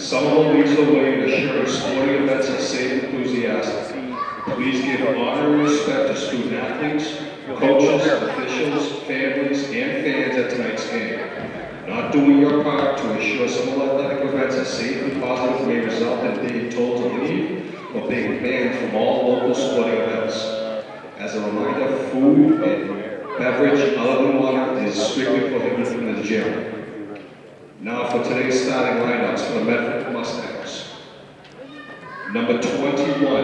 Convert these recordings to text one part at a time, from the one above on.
Somerville leads the way in assuring sporting events are safe and enthusiastic. Please give honor and respect to student athletes, coaches, officials, families, and fans at tonight's game. Not doing your part to ensure some athletic events are safe and positive may result in being told to leave or being banned from all local sporting events. As a reminder, food and beverage other than water is strictly prohibited in the gym. Now for today's starting lineups for the Medford Mustangs. Number 21,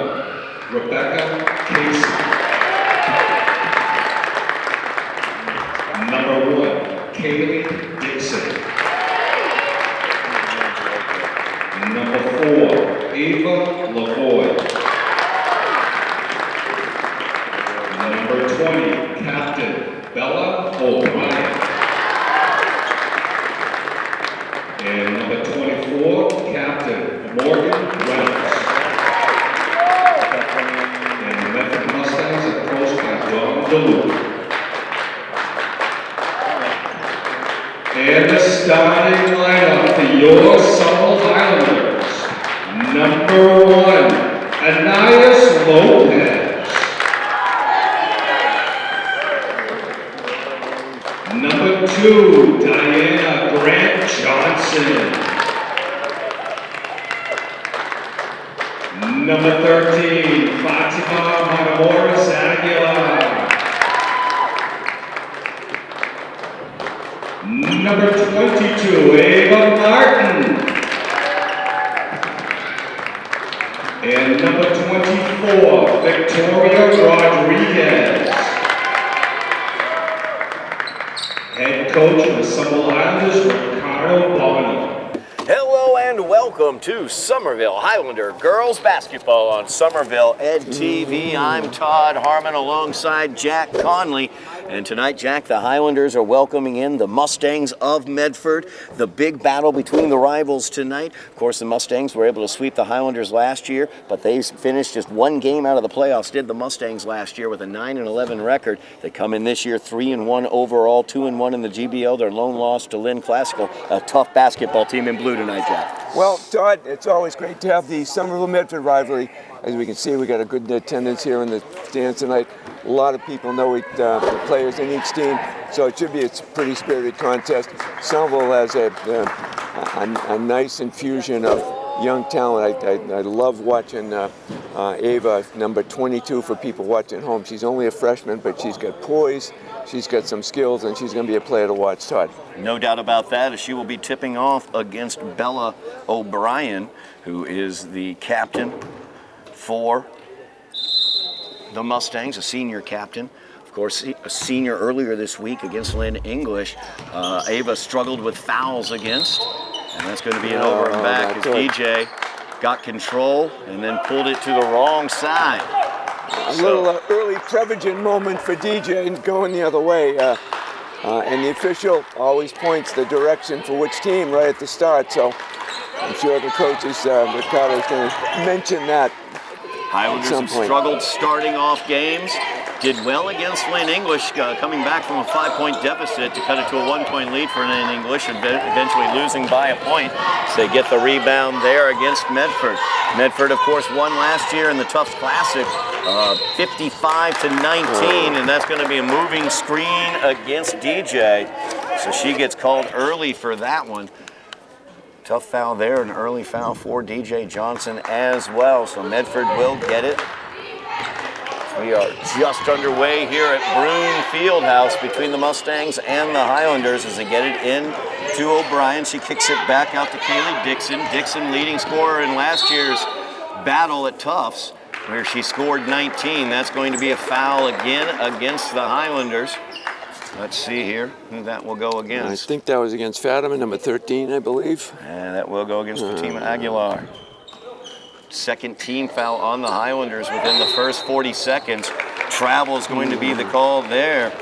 Rebecca Casey. Number 1, Connolly Dixon. Number 4, Ava Lavoie. Number 20, Captain Bella O'Brien. And number 24, Captain Morgan Reynolds. And the Medford Mustangs are coached by John DeLuca. And the starting lineup for your Somerville Highlanders. Number 1, Anais Lopez. Number 2, Diana Grant Johnson. Number 13, Fatima Matamoros Aguilar. Number 22, Ava Martin. And number 24, Victoria Rodriguez. Head coach of the Somerville Highlanders, Ricardo Bonnie. Hello and welcome to Somerville Highlander Girls Basketball on Somerville Ed TV. I'm Todd Harmon alongside Jack Connolly. And tonight, Jack, the Highlanders are welcoming in the Mustangs of Medford. The big battle between the rivals tonight. Of course, the Mustangs were able to sweep the Highlanders last year, but they finished just one game out of the playoffs, did the Mustangs last year with a 9-11 record. They come in this year 3-1 overall, 2-1 in the GBO. Their lone loss to Lynn Classical, a tough basketball team in blue tonight, Jack. Well, Todd, it's always great to have the Somerville-Medford rivalry. As we can see, we got a good attendance here in the stands tonight. A lot of people know the players in each team, so it should be a pretty spirited contest. Somerville has a nice infusion of young talent. I love watching Ava, number 22 for people watching at home. She's only a freshman, but she's got poise, she's got some skills, and she's going to be a player to watch, Todd. No doubt about that, as she will be tipping off against Bella O'Brien, who is the captain for the Mustangs, a senior captain. Of course, a senior earlier this week against Lynn English. Ava struggled with fouls against, and that's going to be an over and back as DJ got control and then pulled it to the wrong side. A little early Prevagen moment for DJ and going the other way. And the official always points the direction for which team right at the start, so I'm sure the coaches, Ricardo, is going to mention that. Highlanders have struggled starting off games. Did well against Lynn English, coming back from a 5-point deficit to cut it to a 1-point lead for Lynn English, and eventually losing by a point. So they get the rebound there against Medford. Medford, of course, won last year in the Tufts Classic, 55-19, and that's going to be a moving screen against DJ. So she gets called early for that one. Tough foul there, an early foul for DJ Johnson as well. So Medford will get it. We are just underway here at Broome Fieldhouse between the Mustangs and the Highlanders as they get it in to O'Brien. She kicks it back out to Kaylee Dixon. Dixon, leading scorer in last year's battle at Tufts, where she scored 19. That's going to be a foul again against the Highlanders. Let's see here who that will go against. I think that was against Fatima, number 13, I believe. And that will go against Fatima Aguilar. Second team foul on the Highlanders within the first 40 seconds. Travel is going to be the call there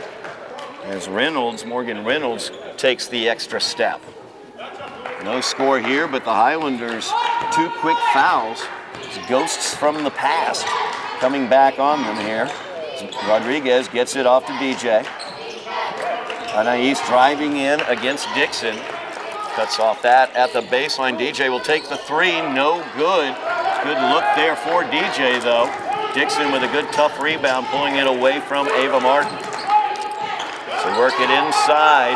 as Morgan Reynolds takes the extra step. No score here, but the Highlanders, 2 quick fouls. Ghosts from the past coming back on them here. Rodriguez gets it off to DJ. Anais driving in against Dixon. Cuts off that at the baseline. DJ will take the three. No good. Good look there for DJ, though. Dixon with a good tough rebound, pulling it away from Ava Martin. So work it inside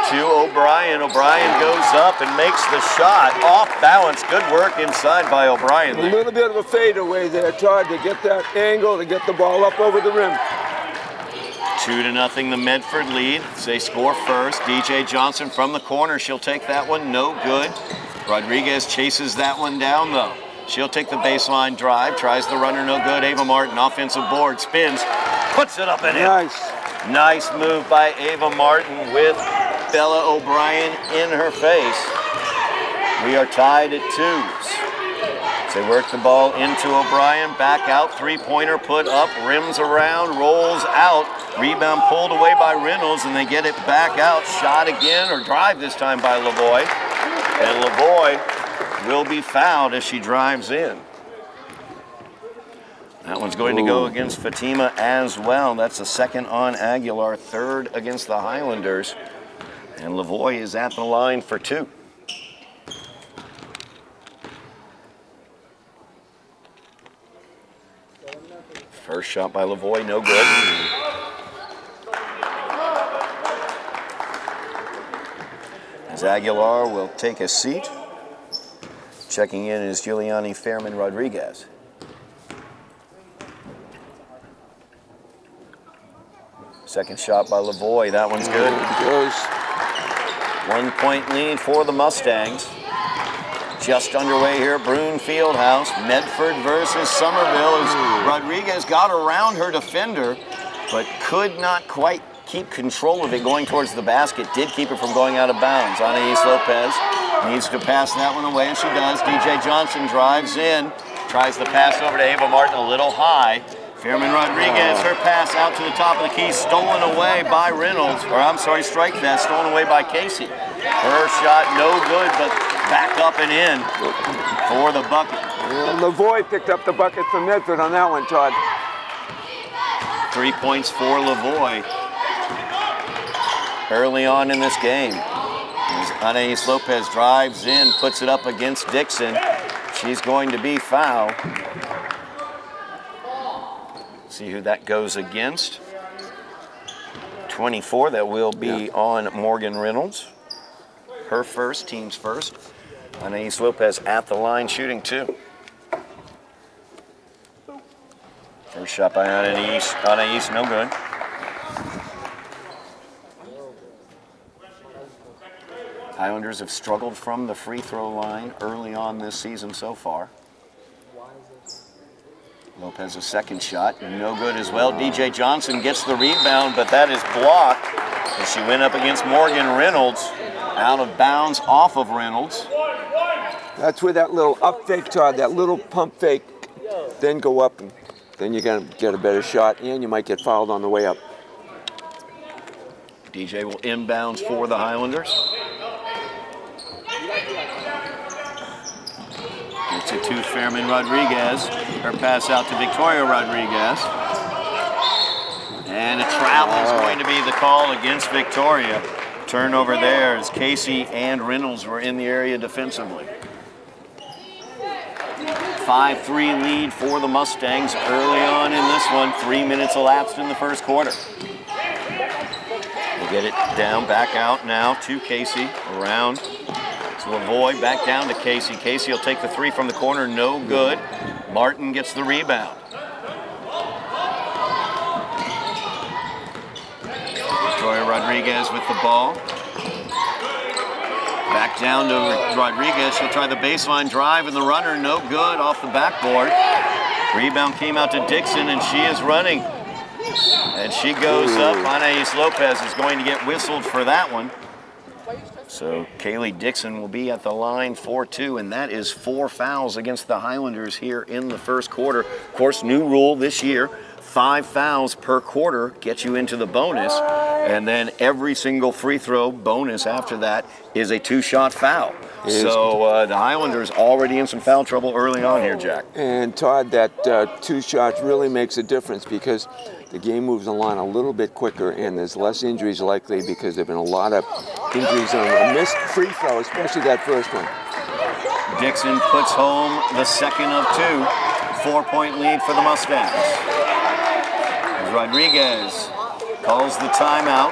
to O'Brien. O'Brien goes up and makes the shot. Off balance. Good work inside by O'Brien. A little bit of a fadeaway there, Todd, to get that angle, to get the ball up over the rim. 2-0, the Medford lead. They score first. DJ Johnson from the corner. She'll take that one. No good. Rodriguez chases that one down, though. She'll take the baseline drive. Tries the runner. No good. Ava Martin, offensive board. Spins. Puts it up and in. Nice. Nice move by Ava Martin with Bella O'Brien in her face. We are tied at 2s. They work the ball into O'Brien, back out, three-pointer put up, rims around, rolls out, rebound pulled away by Reynolds, and they get it back out, shot again, or drive this time by Lavoie. And Lavoie will be fouled as she drives in. That one's going to go against Fatima as well. That's the second on Aguilar, third against the Highlanders. And Lavoie is at the line for 2. First shot by Lavoie, no good. As Aguilar will take a seat. Checking in is Giuliani Fairman Rodriguez. Second shot by Lavoie, that one's good. 1 point lead for the Mustangs. Just underway here at Broome Fieldhouse. Medford versus Somerville as Rodriguez got around her defender, but could not quite keep control of it going towards the basket. Did keep it from going out of bounds. Anais Lopez needs to pass that one away, and she does. DJ Johnson drives in, tries the pass over to Ava Martin a little high. Fairman Rodriguez, her pass out to the top of the key, stolen away by Reynolds, or I'm sorry, strike that, stolen away by Casey. Her shot no good, but back up and in for the bucket. Lavoie picked up the bucket from Medford on that one, Todd. 3 points for Lavoie early on in this game. As Anais Lopez drives in, puts it up against Dixon. She's going to be fouled. See who that goes against. 24, that will be on Morgan Reynolds. Her first, team's first. Anais Lopez at the line shooting 2. First shot by Anais, no good. Highlanders have struggled from the free throw line early on this season so far. Lopez's second shot, no good as well. DJ Johnson gets the rebound, but that is blocked as she went up against Morgan Reynolds. Out of bounds off of Reynolds. That's where that little up fake, Todd, that little pump fake, then go up, and then you're going to get a better shot, and you might get fouled on the way up. DJ will inbounds for the Highlanders. Gets it to Fairman Rodriguez. Her pass out to Victoria Rodriguez. And a travel is going to be the call against Victoria. Turnover there as Casey and Reynolds were in the area defensively. 5-3 lead for the Mustangs early on in this one. 3 minutes elapsed in the first quarter. We'll get it down, back out now to Casey. Around to Lavoie, back down to Casey. Casey will take the three from the corner, no good. Martin gets the rebound. Victoria Rodriguez with the ball. Back down to Rodriguez. She'll try the baseline drive, and the runner no good off the backboard. Rebound came out to Dixon, and she is running. And she goes up. Anais Lopez is going to get whistled for that one. So Kaylee Dixon will be at the line for 2, and that is 4 fouls against the Highlanders here in the first quarter. Of course, new rule this year, 5 fouls per quarter gets you into the bonus, and then every single free throw bonus after that is a 2-shot foul. So the Highlanders already in some foul trouble early on here, Jack. And Todd, that 2 shots really makes a difference because the game moves along a little bit quicker, and there's less injuries likely because there have been a lot of injuries on a missed free throw, especially that first one. Dixon puts home the second of 2. 4-point lead for the Mustangs. As Rodriguez calls the timeout.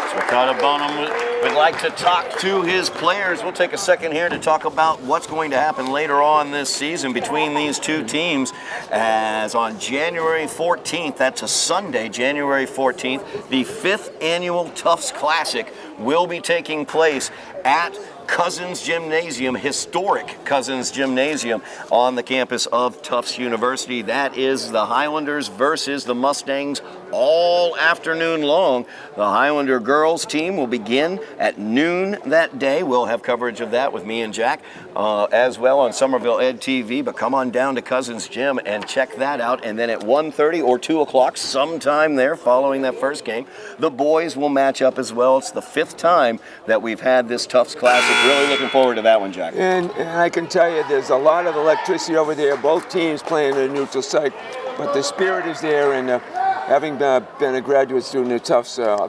So Ricardo Bonham would like to talk to his players. We'll take a second here to talk about what's going to happen later on this season between these two teams. As on January 14th, that's a Sunday, January 14th, the 5th annual Tufts Classic will be taking place at Cousins Gymnasium, historic Cousins Gymnasium on the campus of Tufts University. That is the Highlanders versus the Mustangs all afternoon long. The Highlander girls team will begin at noon that day. We'll have coverage of that with me and Jack as well on Somerville Ed TV, but come on down to Cousins Gym and check that out. And then at 1:30 or 2 o'clock, sometime there following that first game, the boys will match up as well. It's the 5th time that we've had this Tufts Classic. Really looking forward to that one, Jack. And I can tell you there's a lot of electricity over there, both teams playing at a neutral site, but the spirit is there, and having been a graduate student at Tufts a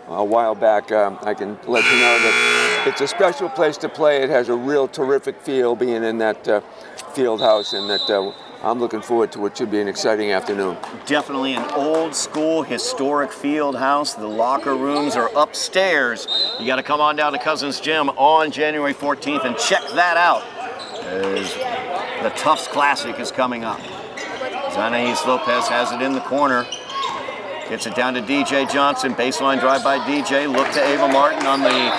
while back, I can let you know that it's a special place to play. It has a real terrific feel being in that field house, and that I'm looking forward to what should be an exciting afternoon. Definitely an old school historic field house. The locker rooms are upstairs. You got to come on down to Cousins Gym on January 14th and check that out, as the Tufts Classic is coming up. Anais Lopez has it in the corner. Gets it down to DJ Johnson. Baseline drive by DJ. Look to Ava Martin on the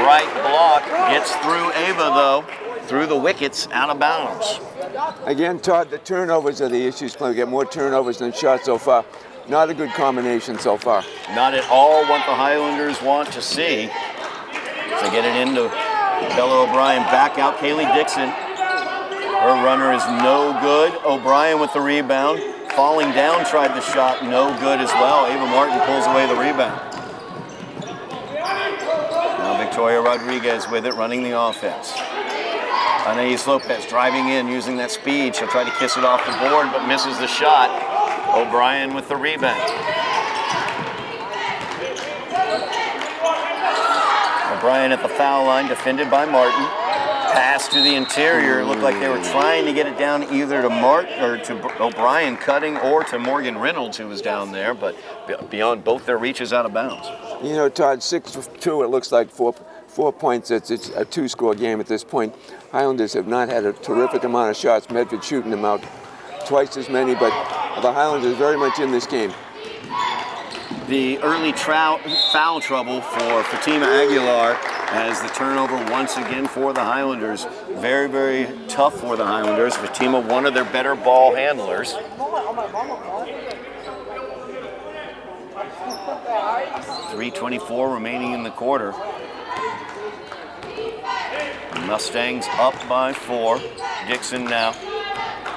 right block. Gets through Ava, though. Through the wickets, out of bounds. Again, Todd, the turnovers are the issues. We get more turnovers than shots so far. Not a good combination so far. Not at all what the Highlanders want to see. So get it into Bella O'Brien. Back out Kaylee Dixon. Her runner is no good. O'Brien with the rebound. Falling down, tried the shot, no good as well. Ava Martin pulls away the rebound. Now Victoria Rodriguez with it, running the offense. Anais Lopez driving in, using that speed. She'll try to kiss it off the board, but misses the shot. O'Brien with the rebound. O'Brien at the foul line, defended by Martin. Pass to the interior. Looked like they were trying to get it down either to Martin or to O'Brien cutting, or to Morgan Reynolds, who was down there, but beyond both their reaches, out of bounds. You know, Todd, 6-2, it looks like 4 points. It's a 2-score game at this point. Highlanders have not had a terrific amount of shots. Medford shooting them out twice as many, but the Highlanders very much in this game. The early foul trouble for Fatima Aguilar as the turnover once again for the Highlanders. Very, very tough for the Highlanders. Fatima, one of their better ball handlers. 3:24 remaining in the quarter. Mustangs up by 4. Dixon now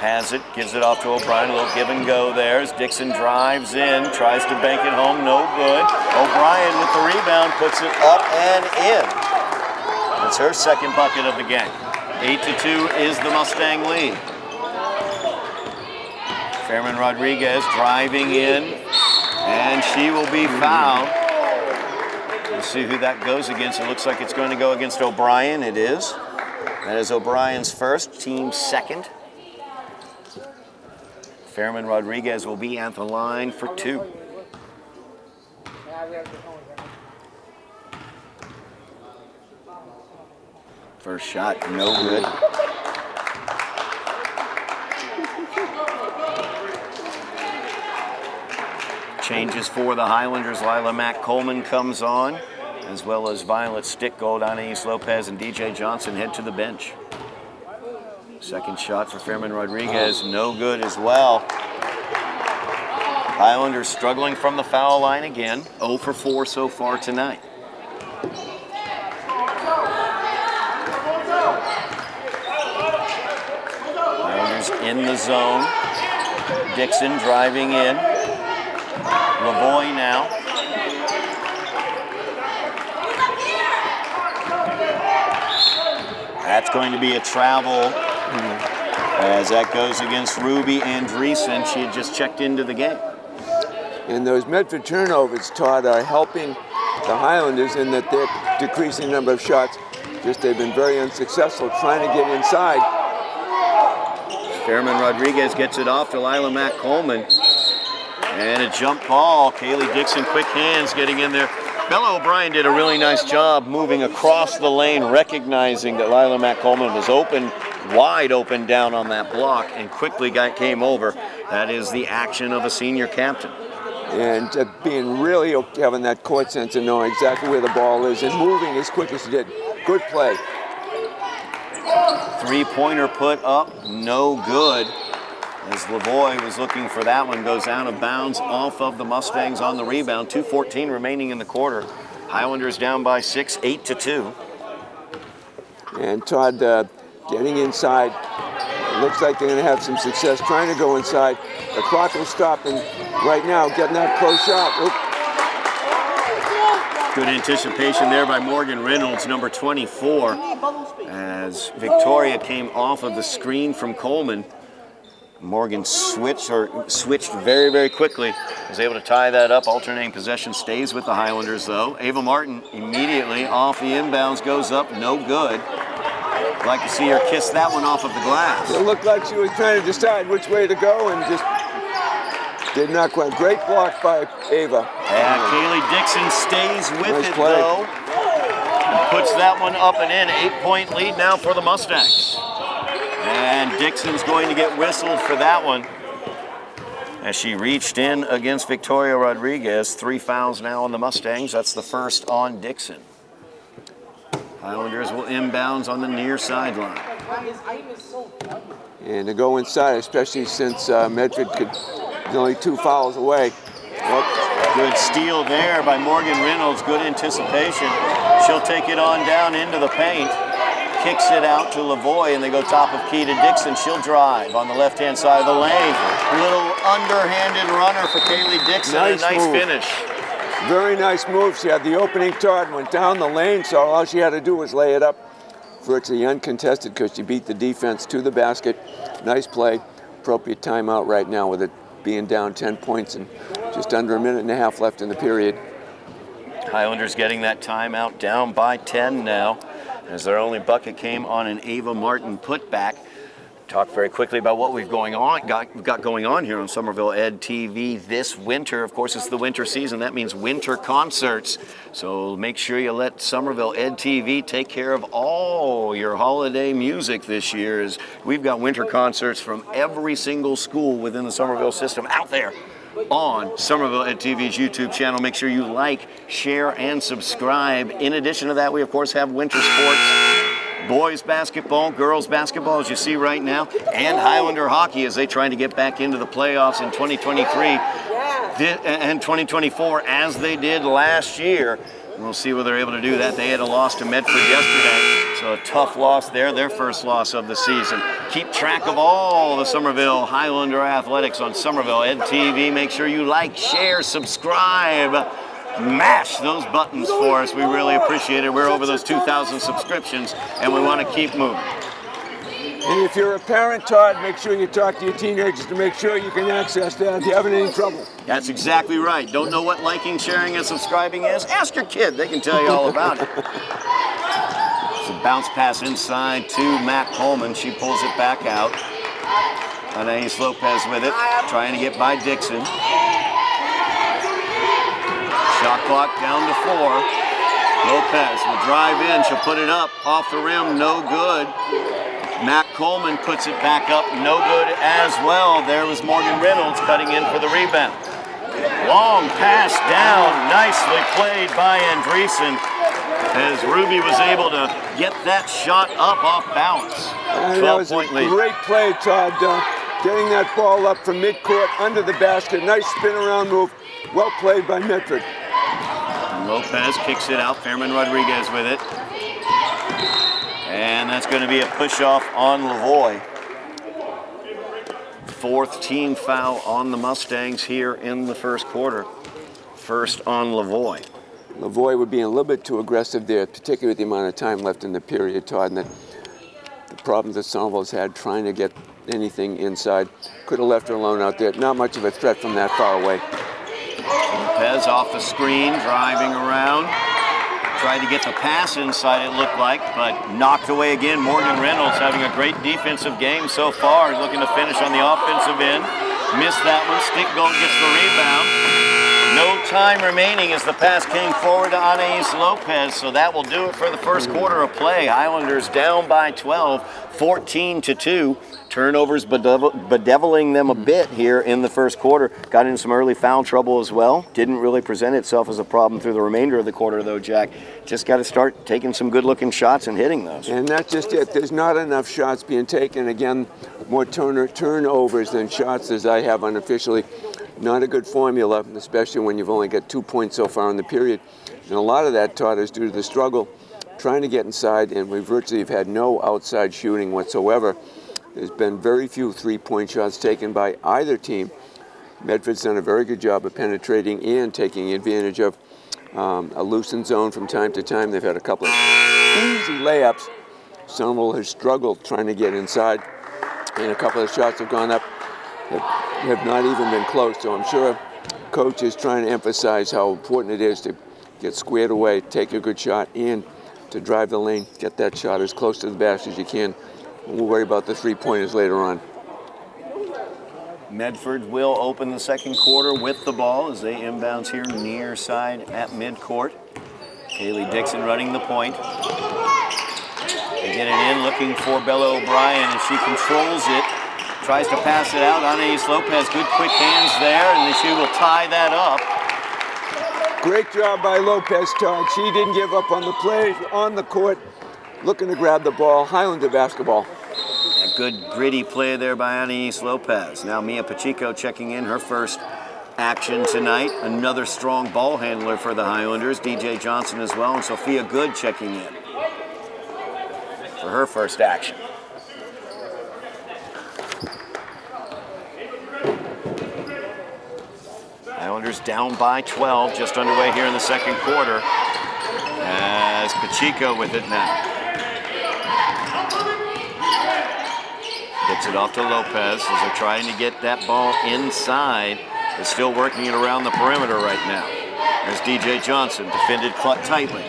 has it, gives it off to O'Brien. A little give and go there as Dixon drives in, tries to bank it home, no good. O'Brien with the rebound, puts it up and in. That's her second bucket of the game. 8-2 is the Mustang lead. Fairman Rodriguez driving in, and she will be fouled. We'll see who that goes against. It looks like it's going to go against O'Brien. It is. That is O'Brien's first, team second. Fairman Rodriguez will be at the line for 2. First shot, no good. Changes for the Highlanders. Lila Mack Coleman comes on, as well as Violet Stickgold, Anais Lopez, and DJ Johnson head to the bench. Second shot for Fairman Rodriguez, no good as well. Highlanders struggling from the foul line again, 0 for 4 so far tonight. Highlanders in the zone. Dixon driving in. Lavoie now. That's going to be a travel As that goes against Ruby Andreessen. She had just checked into the game. And those Medford turnovers, Todd, are helping the Highlanders in that they're decreasing the number of shots. Just they've been very unsuccessful trying to get inside. Fairman Rodriguez gets it off to Lila Mack Coleman. And a jump ball. Kaylee Dixon, quick hands getting in there. Bella O'Brien did a really nice job moving across the lane, recognizing that Lila Mack Coleman was open, wide open down on that block, and quickly came over. That is the action of a senior captain. And being really having that court sense and knowing exactly where the ball is and moving as quick as he did. Good play. Three-pointer put up, no good. As Lavoie was looking for that one, goes out of bounds off of the Mustangs on the rebound. 2:14 remaining in the quarter. Highlanders down by 6, 8-2. And Todd getting inside. It looks like they're going to have some success trying to go inside. The clock will stop, and right now getting that close shot. Oop. Good anticipation there by Morgan Reynolds, number 24, as Victoria came off of the screen from Coleman. Morgan switched very, very quickly. Was able to tie that up. Alternating possession stays with the Highlanders, though. Ava Martin immediately off the inbounds, goes up, no good. Like to see her kiss that one off of the glass. It looked like she was trying to decide which way to go and just did not quite. Great block by Ava. And Kaylee Dixon stays with Nice it, play. though. And puts that one up and in. 8-point lead now for the Mustangs. And Dixon's going to get whistled for that one as she reached in against Victoria Rodriguez. 3 fouls now on the Mustangs. That's the first on Dixon. Highlanders will inbounds on the near sideline. And to go inside, especially since Medford is only 2 fouls away. Good steal there by Morgan Reynolds. Good anticipation. She'll take it on down into the paint. Kicks it out to Lavoie, and they go top of key to Dixon. She'll drive on the left-hand side of the lane. Little underhanded runner for Kaylee Dixon. Nice a nice move. finish. Very nice move. She had the opening Todd, went down the lane, so all she had to do was lay it up. Virtually uncontested because she beat the defense to the basket. Nice play. Appropriate timeout right now with it being down 10 points and just under a minute and a half left in the period. Highlanders getting that timeout, down by 10 now, as their only bucket came on an Ava Martin putback. Talk very quickly about what we've got going on here on Somerville Ed TV this winter. Of course, it's the winter season. That means winter concerts. So make sure you let Somerville Ed TV take care of all your holiday music this year. As we've got winter concerts from every single school within the Somerville system out there on Somerville Ed TV's YouTube channel. Make sure you like, share, and subscribe. In addition to that, we of course have winter sports. Boys basketball, girls basketball, as you see right now, and Highlander hockey as they try to get back into the playoffs in 2023 and 2024 as they did last year. We'll see whether they're able to do that. They had a loss to Medford yesterday, so a tough loss there, their first loss of the season. Keep track of all the Somerville Highlander athletics on Somerville Ed TV. Make sure you like, share, subscribe. Mash those buttons for us. We really appreciate it. We're over those 2,000 subscriptions, and we want to keep moving. And if you're a parent, Todd, make sure you talk to your teenagers to make sure you can access that if you're having any trouble. That's exactly right. Don't know what liking, sharing, and subscribing is? Ask your kid. They can tell you all about it. It's a bounce pass inside to Matt Coleman. She pulls it back out. Anais Lopez with it, trying to get by Dixon. Shot clock down to 4. Lopez will drive in. She'll put it up off the rim. No good. Matt Coleman puts it back up. No good as well. There was Morgan Reynolds cutting in for the rebound. Long pass down. Nicely played by Andreessen as Ruby was able to get that shot up off balance. 12-point lead. Great play, Todd. Getting that ball up from midcourt under the basket. Nice spin around move. Well played by Medford. Lopez kicks it out. Fairman Rodriguez with it. And that's going to be a push-off on Lavoie. 4th team foul on the Mustangs here in the first quarter. First on Lavoie. Lavoie would be a little bit too aggressive there, particularly with the amount of time left in the period, Todd, and the problems that Somerville's had trying to get anything inside. Could have left her alone out there. Not much of a threat from that far away. Lopez off the screen, driving around. Tried to get the pass inside, it looked like, but knocked away again. Morgan Reynolds having a great defensive game so far. Looking to finish on the offensive end. Missed that one. Stickgold gets the rebound. No time remaining as the pass came forward to Anais Lopez, so that will do it for the first quarter of play. Highlanders down by 12, 14-2. Turnovers bedeviling them a bit here in the first quarter. Got in some early foul trouble as well. Didn't really present itself as a problem through the remainder of the quarter, though, Jack. Just got to start taking some good-looking shots and hitting those. And that's just it. There's not enough shots being taken. Again, more turnovers than shots, as I have unofficially. Not a good formula, especially when you've only got 2 points so far in the period. And a lot of that, Todd, is due to the struggle trying to get inside, and we virtually have had no outside shooting whatsoever. There's been very few three-point shots taken by either team. Medford's done a very good job of penetrating and taking advantage of a loosened zone from time to time. They've had a couple of easy layups. Somerville has struggled trying to get inside, and a couple of shots have gone up that have not even been close. So I'm sure coach is trying to emphasize how important it is to get squared away, take a good shot, and to drive the lane, get that shot as close to the basket as you can. We'll worry about the three-pointers later on. Medford will open the second quarter with the ball as they inbounds here near side at midcourt. Kaylee Dixon running the point. They get it in, looking for Bella O'Brien, and she controls it. Tries to pass it out. Anais Lopez, good quick hands there, and she will tie that up. Great job by Lopez, Todd. She didn't give up on the play, on the court, looking to grab the ball. Highlander basketball. A good gritty play there by Anais Lopez. Now Mia Pacheco checking in her first action tonight. Another strong ball handler for the Highlanders. DJ Johnson as well, and Sophia Good checking in for her first action. Highlanders down by 12, just underway here in the second quarter. As Pacheco with it now. Gets it off to Lopez as they're trying to get that ball inside. They're still working it around the perimeter right now. There's DJ Johnson, defended tightly.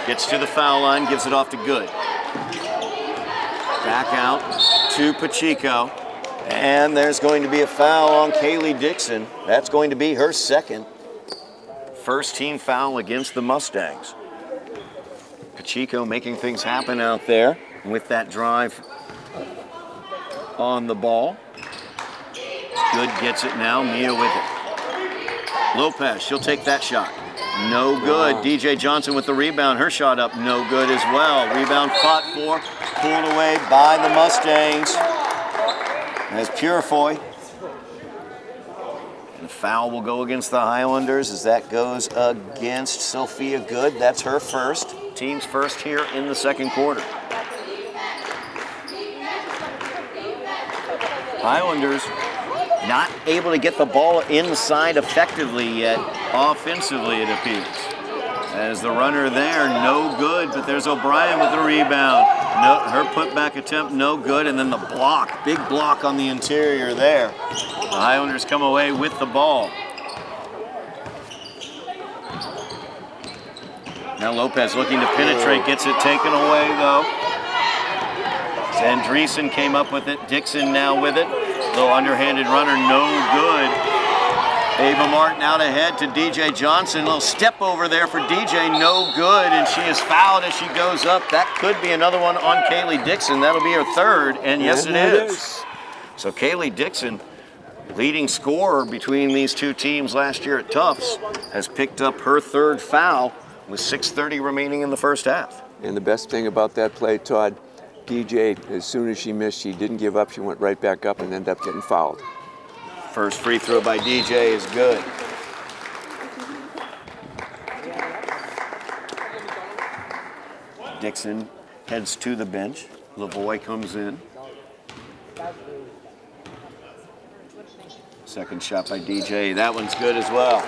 Gets to the foul line, gives it off to Good. Back out to Pacheco. And there's going to be a foul on Kaylee Dixon. That's going to be her second. First team foul against the Mustangs. Pacheco making things happen out there with that drive on the ball. Good gets it now. Mia with it. Lopez, she'll take that shot. No good. Wow. DJ Johnson with the rebound. Her shot up, no good as well. Rebound fought for, pulled away by the Mustangs. As Purifoy. And the foul will go against the Highlanders as that goes against Sophia Good. That's her first. Team's first here in the second quarter. Highlanders not able to get the ball inside effectively yet, offensively it appears. As the runner there, no good, but there's O'Brien with the rebound. No, her putback attempt, no good, and then the block, big block on the interior there. The Highlanders come away with the ball. Now Lopez looking to penetrate, gets it taken away though. Andreessen came up with it, Dixon now with it. Little underhanded runner, no good. Ava Martin out ahead to DJ Johnson. A little step over there for DJ, no good, and she is fouled as she goes up. That could be another one on Kaylee Dixon. That'll be her third, and yes, it is. So Kaylee Dixon, leading scorer between these two teams last year at Tufts, has picked up her third foul with 6:30 remaining in the first half. And the best thing about that play, Todd, DJ, as soon as she missed, she didn't give up. She went right back up and ended up getting fouled. First free throw by DJ is good. Dixon heads to the bench. Lavoie comes in. Second shot by DJ. That one's good as well.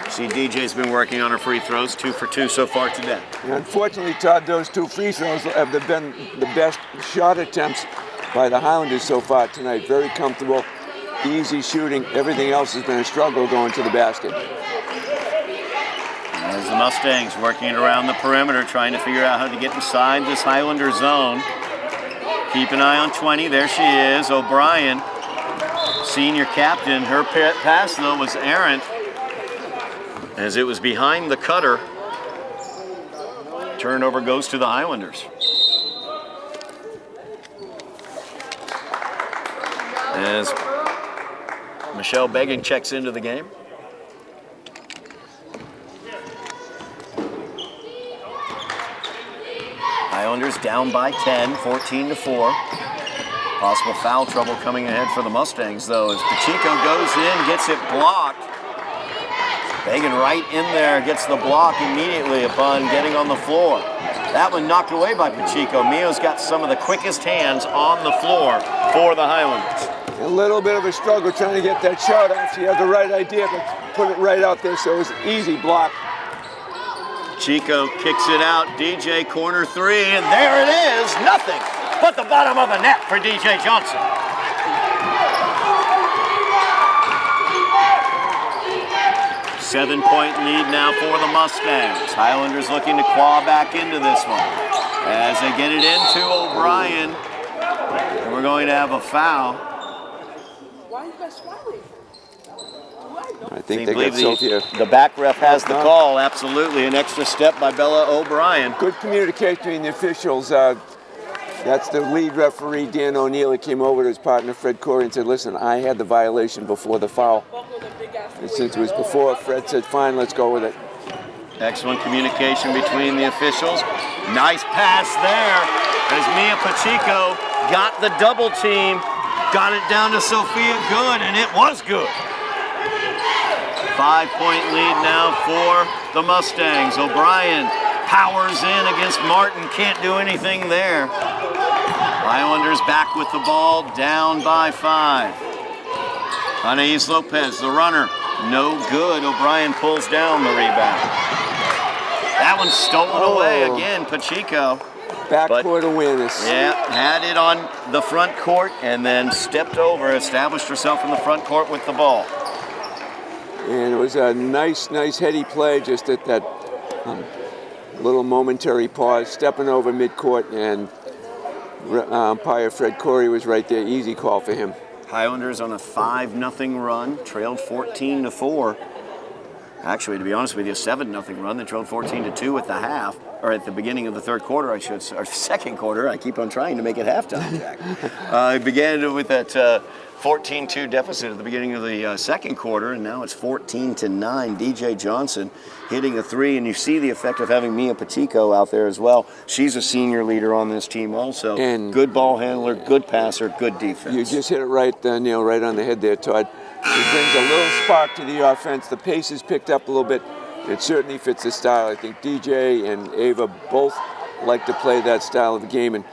See, DJ's been working on her free throws, 2 for 2 so far today. And unfortunately, Todd, those two free throws have been the best shot attempts by the Highlanders so far tonight. Very comfortable, easy shooting. Everything else has been a struggle going to the basket. As the Mustangs working it around the perimeter, trying to figure out how to get inside this Highlander zone. Keep an eye on 20. There she is, O'Brien, senior captain. Her pass, though, was errant as it was behind the cutter. Turnover goes to the Highlanders. As Michelle Begging checks into the game. Highlanders down by 10, 14-4. Possible foul trouble coming ahead for the Mustangs, though, as Pacheco goes in, gets it blocked. Begging right in there, gets the block immediately upon getting on the floor. That one knocked away by Pacheco. Mio's got some of the quickest hands on the floor for the Highlanders. A little bit of a struggle trying to get that shot out. She had the right idea, but put it right out there, so it was an easy block. Chico kicks it out, DJ corner three, and there it is, nothing but the bottom of the net for DJ Johnson. Seven-point lead now for the Mustangs. Highlanders looking to claw back into this one. As they get it into O'Brien, and we're going to have a foul. Why are you guys smiling? I think they got Sophia. The back ref has the call, absolutely. An extra step by Bella O'Brien. Good communication between the officials. That's the lead referee, Dan O'Neill. He came over to his partner, Fred Corey, and said, listen, I had the violation before the foul. And since it was before, Fred said, fine, let's go with it. Excellent communication between the officials. Nice pass there as Mia Pacheco got the double team, got it down to Sophia Good, and it was good. 5-point lead now for the Mustangs. O'Brien powers in against Martin, can't do anything there. Highlanders back with the ball, down by 5. Anais Lopez, the runner, no good. O'Brien pulls down the rebound. That one's stolen away again, Pacheco. Backcourt awareness. Yeah, had it on the front court and then stepped over, established herself in the front court with the ball. And it was a nice heady play, just at that little momentary pause, stepping over midcourt, and umpire Fred Corey was right there. Easy call for him. Highlanders on a 5-0 run, trailed 14-4. Actually, to be honest with you, 7-0 run. They trailed 14-2 at the half, or at the beginning of the third quarter, I should say, or second quarter. I keep on trying to make it halftime, Jack. It began with that 14-2 deficit at the beginning of the second quarter, and now it's 14-9. DJ Johnson hitting a three, and you see the effect of having Mia Pacheco out there as well. She's a senior leader on this team also. And good ball handler, good passer, good defense. You just hit it right, Neil, right on the head there, Todd. It brings a little spark to the offense. The pace has picked up a little bit. It certainly fits the style. I think DJ and Ava both like to play that style of the game, and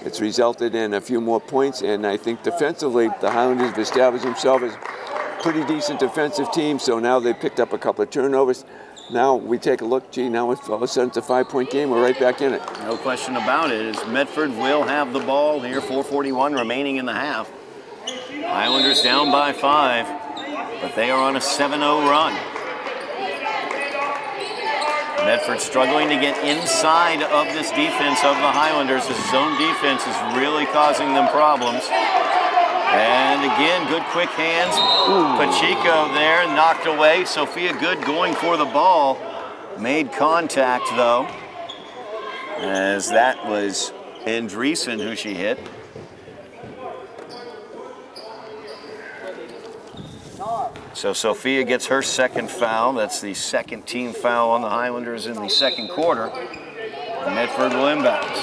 it's resulted in a few more points. And I think defensively, the Highlanders have established themselves as a pretty decent defensive team, so now they've picked up a couple of turnovers. Now we take a look, now all of a sudden it's a 5-point game, we're right back in it. No question about it, as Medford will have the ball here, 4:41 remaining in the half. Highlanders down by 5, but they are on a 7-0 run. Medford struggling to get inside of this defense of the Highlanders. This zone defense is really causing them problems. And again, good quick hands. Pacheco there, knocked away. Sophia Good going for the ball. Made contact though, as that was Andreessen who she hit. So Sophia gets her second foul. That's the second team foul on the Highlanders in the second quarter. Medford will inbounds.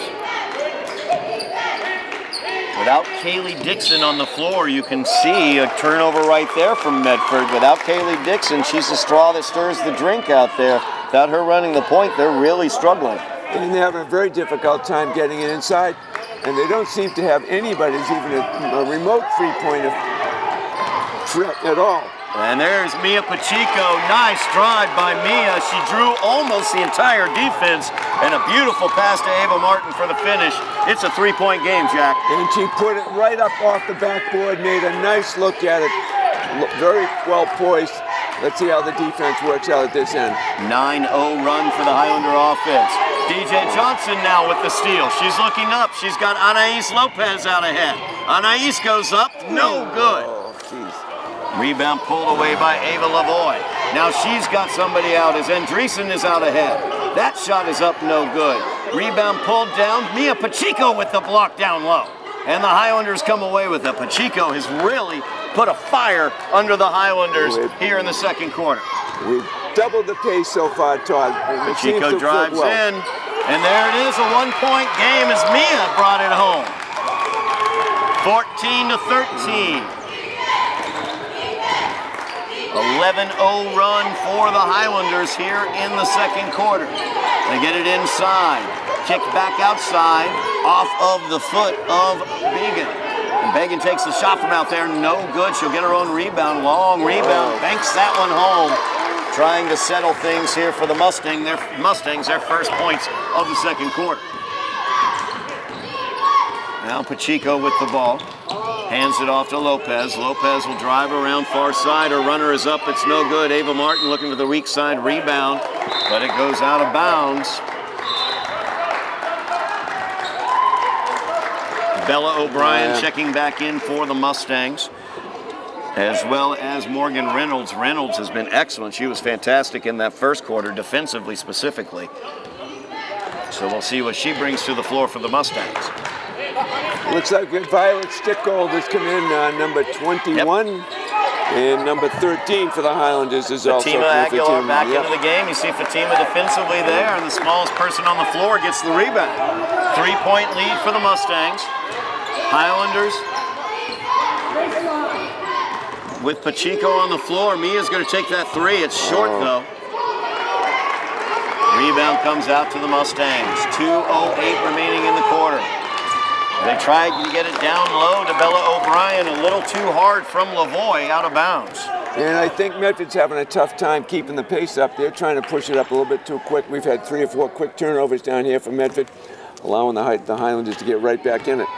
Without Kaylee Dixon on the floor, you can see a turnover right there from Medford. Without Kaylee Dixon, she's the straw that stirs the drink out there. Without her running the point, they're really struggling. And they're having a very difficult time getting it inside, and they don't seem to have anybody who's even a remote three-point threat at all. And there's Mia Pacheco. Nice drive by Mia. She drew almost the entire defense, and a beautiful pass to Ava Martin for the finish. It's a 3-point game, Jack. And she put it right up off the backboard, made a nice look at it. Very well poised. Let's see how the defense works out at this end. 9-0 run for the Highlander offense. DJ Johnson now with the steal. She's looking up. She's got Anais Lopez out ahead. Anais goes up. No good. Oh, jeez. Rebound pulled away by Ava Lavoie. Now she's got somebody out as Andreessen is out ahead. That shot is up, no good. Rebound pulled down. Mia Pacheco with the block down low. And the Highlanders come away with it. Pacheco has really put a fire under the Highlanders here in the second quarter. We've doubled the pace so far, Todd. Pacheco drives in, and there it is, a 1-point game as Mia brought it home. 14-13. 11-0 run for the Highlanders here in the second quarter. They get it inside, kicked back outside, off of the foot of Began. And Began takes the shot from out there, no good. She'll get her own rebound, long rebound, banks that one home. Trying to settle things here for the Mustangs, their first points of the second quarter. Now Pacheco with the ball. Hands it off to Lopez. Lopez will drive around far side. Her runner is up. It's no good. Ava Martin looking for the weak side rebound, but it goes out of bounds. Bella O'Brien checking back in for the Mustangs, as well as Morgan Reynolds. Reynolds has been excellent. She was fantastic in that first quarter, defensively specifically. So we'll see what she brings to the floor for the Mustangs. Looks like Violet Stickgold has come in, number 21. Yep. And number 13 for the Highlanders is Fatima also Aguilar back into the game. You see Fatima defensively there, and the smallest person on the floor gets the rebound. 3-point lead for the Mustangs. Highlanders with Pacheco on the floor. Mia's going to take that three. It's short, though. Rebound comes out to the Mustangs. 2:08 remaining in the quarter. They tried to get it down low to Bella O'Brien, a little too hard from Lavoie, out of bounds. And I think Medford's having a tough time keeping the pace up. They're trying to push it up a little bit too quick. We've had 3 or 4 quick turnovers down here for Medford, allowing the Highlanders to get right back in it.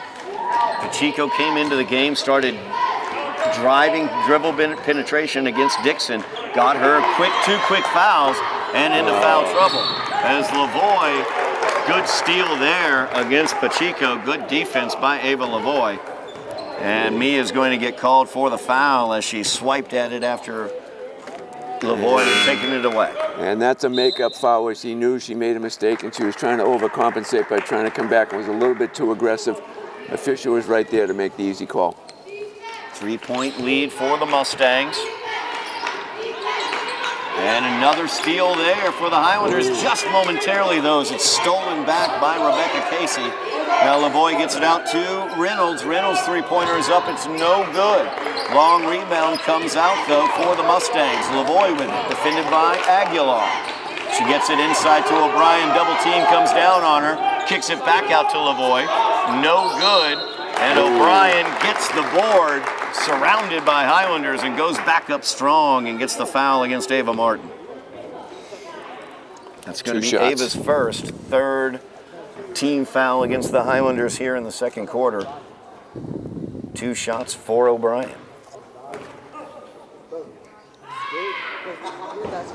Pacheco came into the game, started driving dribble penetration against Dixon, got her 2 quick fouls, and into foul trouble. As Lavoie, good steal there against Pacheco. Good defense by Ava Lavoie. And Mia's going to get called for the foul as she swiped at it after Lavoie had taken it away. And that's a make-up foul where she knew she made a mistake and she was trying to overcompensate by trying to come back. It was a little bit too aggressive. Official was right there to make the easy call. 3-point lead for the Mustangs. And another steal there for the Highlanders, just momentarily, though, as it's stolen back by Rebecca Casey. Now Lavoie gets it out to Reynolds. Reynolds' three-pointer is up. It's no good. Long rebound comes out, though, for the Mustangs. Lavoie with it, defended by Aguilar. She gets it inside to O'Brien. Double team comes down on her. Kicks it back out to Lavoie. No good. And O'Brien gets the board, surrounded by Highlanders, and goes back up strong and gets the foul against Ava Martin. That's going to be Ava's third team foul against the Highlanders here in the second quarter. 2 shots for O'Brien.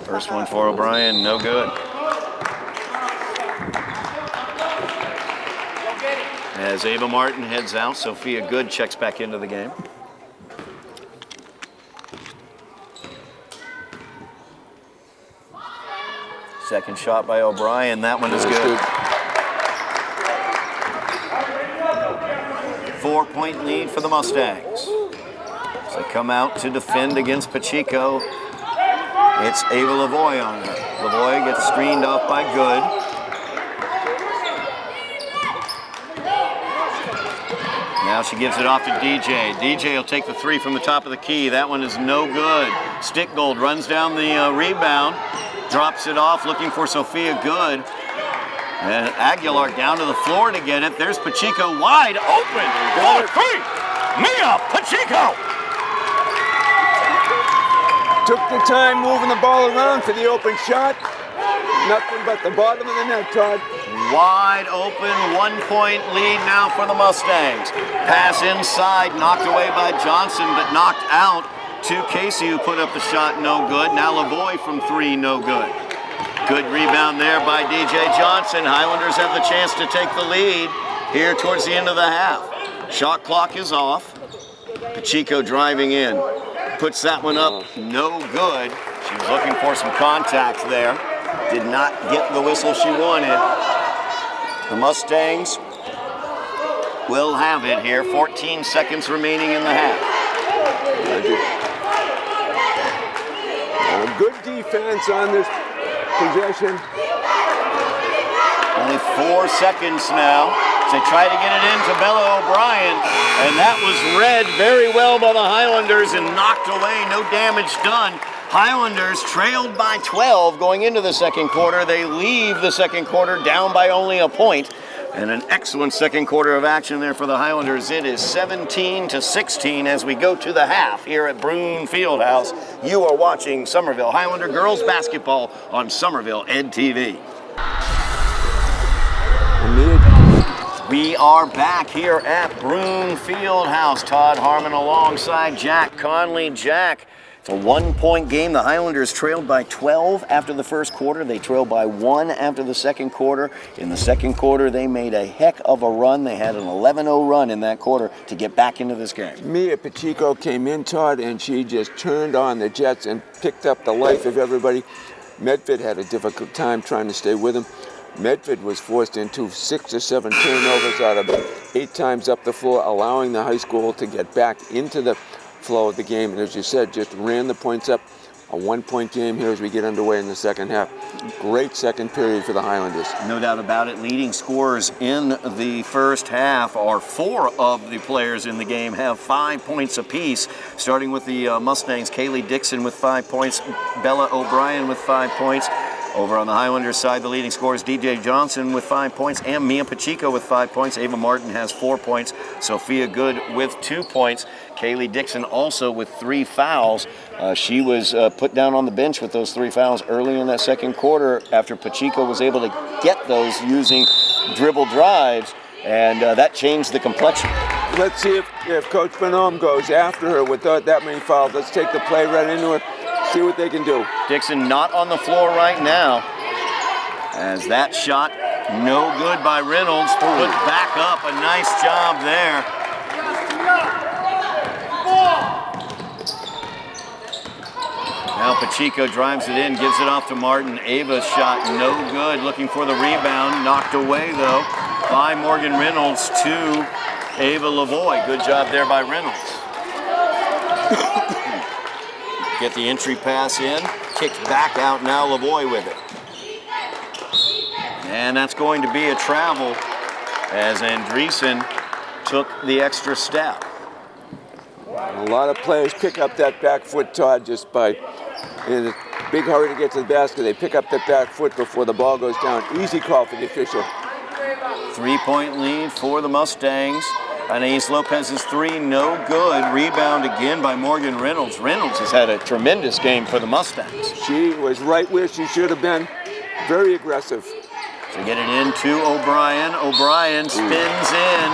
First one for O'Brien, no good. As Ava Martin heads out, Sophia Good checks back into the game. Second shot by O'Brien, that one is good. 4-point lead for the Mustangs. As they come out to defend against Pacheco, it's Ava Lavoie on her. Lavoie gets screened off by Good. Now she gives it off to DJ. DJ will take the three from the top of the key. That one is no good. Stickgold runs down the rebound, drops it off, looking for Sophia Good. And Aguilar down to the floor to get it. There's Pacheco wide open for 3. Mia Pacheco! took the time moving the ball around for the open shot. Nothing but the bottom of the net, Todd. Wide open, 1-point lead now for the Mustangs. Pass inside, knocked away by Johnson, but knocked out to Casey, who put up the shot, no good. Now Lavoie from 3, no good. Good rebound there by DJ Johnson. Highlanders have the chance to take the lead here towards the end of the half. Shot clock is off. Pacheco driving in. Puts that one up, no good. She was looking for some contact there. Did not get the whistle she wanted. The Mustangs will have it here. 14 seconds remaining in the half. Good defense on this possession. Only 4 seconds now. They try to get it into Bella O'Brien, and that was read very well by the Highlanders and knocked away. No damage done. Highlanders trailed by 12 going into the second quarter. They leave the second quarter down by only a point. And an excellent second quarter of action there for the Highlanders. It is 17-16 as we go to the half here at Broome Fieldhouse. You are watching Somerville Highlander girls basketball on Somerville Ed TV. We are back here at Broome Fieldhouse. Todd Harmon alongside Jack Connolly. Jack, it's a 1-point game. The Highlanders trailed by 12 after the first quarter. They trailed by 1 after the second quarter. In the second quarter, they made a heck of a run. They had an 11-0 run in that quarter to get back into this game. Mia Pacheco came in, Todd, and she just turned on the Jets and picked up the life of everybody. Medford had a difficult time trying to stay with them. Medford was forced into 6 or 7 turnovers out of 8 times up the floor, allowing the high school to get back into the flow of the game. And as you said, just ran the points up. A 1-point game here as we get underway in the second half. Great second period for the Highlanders. No doubt about it. Leading scorers in the first half are 4 of the players in the game have 5 points apiece. Starting with the Mustangs, Kaylee Dixon with 5 points, Bella O'Brien with 5 points. Over on the Highlanders side, the leading scorers DJ Johnson with 5 points and Mia Pacheco with 5 points. Ava Martin has 4 points. Sophia Good with 2 points. Kaylee Dixon also with 3 fouls. She was put down on the bench with those 3 fouls early in that second quarter after Pacheco was able to get those using dribble drives, and that changed the complexion. Let's see if Coach Bonhomme goes after her with that many fouls. Let's take the play right into her. See what they can do. Dixon not on the floor right now, as that shot no good by Reynolds. Put back up, a nice job there. Now Pacheco drives it in, gives it off to Martin. Ava's shot no good, looking for the rebound, knocked away though by Morgan Reynolds to Ava Lavoie. Good job there by Reynolds. Get the entry pass in, kicked back out, now Lavoie with it. And that's going to be a travel as Andreessen took the extra step. A lot of players pick up that back foot, Todd, just by in a big hurry to get to the basket. They pick up that back foot before the ball goes down. Easy call for the official. 3-point lead for the Mustangs. Anais Lopez's 3, no good. Rebound again by Morgan Reynolds. Reynolds has had a tremendous game for the Mustangs. She was right where she should have been. Very aggressive. To get it into O'Brien. O'Brien spins in,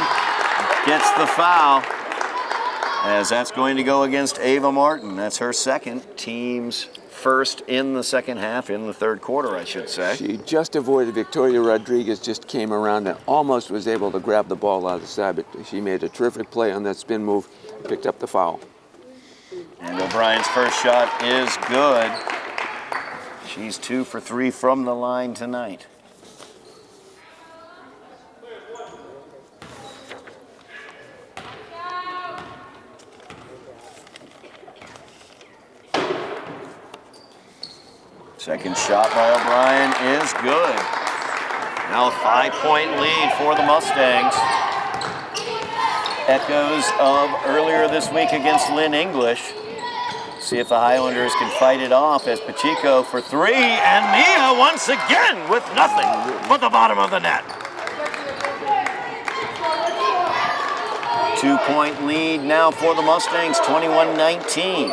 gets the foul, as that's going to go against Ava Martin. That's her second, team's first in the second half, in the third quarter, I should say. She just avoided Victoria Rodriguez, just came around and almost was able to grab the ball out of the side, but she made a terrific play on that spin move, picked up the foul. And O'Brien's first shot is good. She's 2 for 3 from the line tonight. Second shot by O'Brien is good. Now a 5-point lead for the Mustangs. Echoes of earlier this week against Lynn English. See if the Highlanders can fight it off as Pacheco for 3, and Mia once again with nothing but the bottom of the net. 2-point lead now for the Mustangs, 21-19.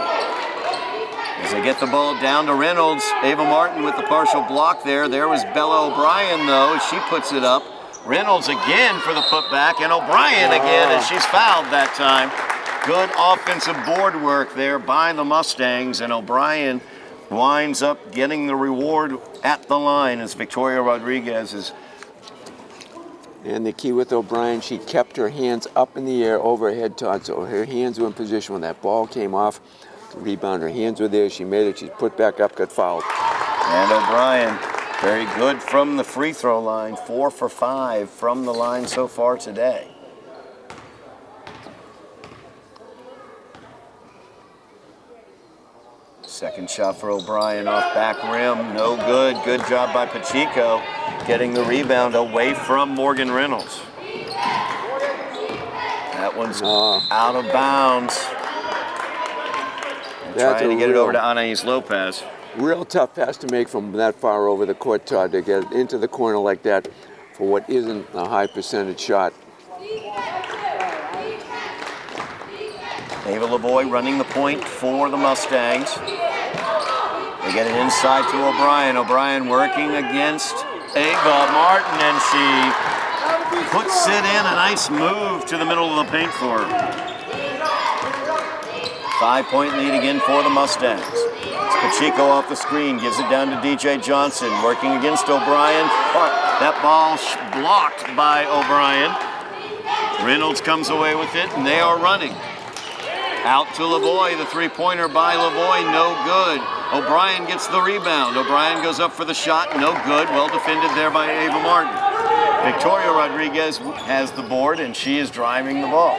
As they get the ball down to Reynolds, Ava Martin with the partial block there. There was Bella O'Brien, though, as she puts it up. Reynolds again for the putback, and O'Brien again, and she's fouled that time. Good offensive board work there by the Mustangs, and O'Brien winds up getting the reward at the line as Victoria Rodriguez is. And the key with O'Brien, she kept her hands up in the air overhead, Todd, so her hands were in position when that ball came off. The rebound, her hands were there, she made it, she put back up, got fouled. And O'Brien, very good from the free throw line, 4 for 5 from the line so far today. Second shot for O'Brien off back rim, no good. Good job by Pacheco getting the rebound away from Morgan Reynolds. That one's out of bounds. Trying to get it over to Anais Lopez. Real tough pass to make from that far over the court, Todd, to get it into the corner like that for what isn't a high percentage shot. Ava Lavoie running the point for the Mustangs. They get it inside to O'Brien. O'Brien working against Ava Martin, and she puts it in. A nice move to the middle of the paint for her. 5-point lead again for the Mustangs. It's Pacheco off the screen, gives it down to DJ Johnson, working against O'Brien. That ball blocked by O'Brien. Reynolds comes away with it, and they are running. Out to Lavoie, the three-pointer by Lavoie, no good. O'Brien gets the rebound. O'Brien goes up for the shot, no good. Well defended there by Ava Martin. Victoria Rodriguez has the board, and she is driving the ball.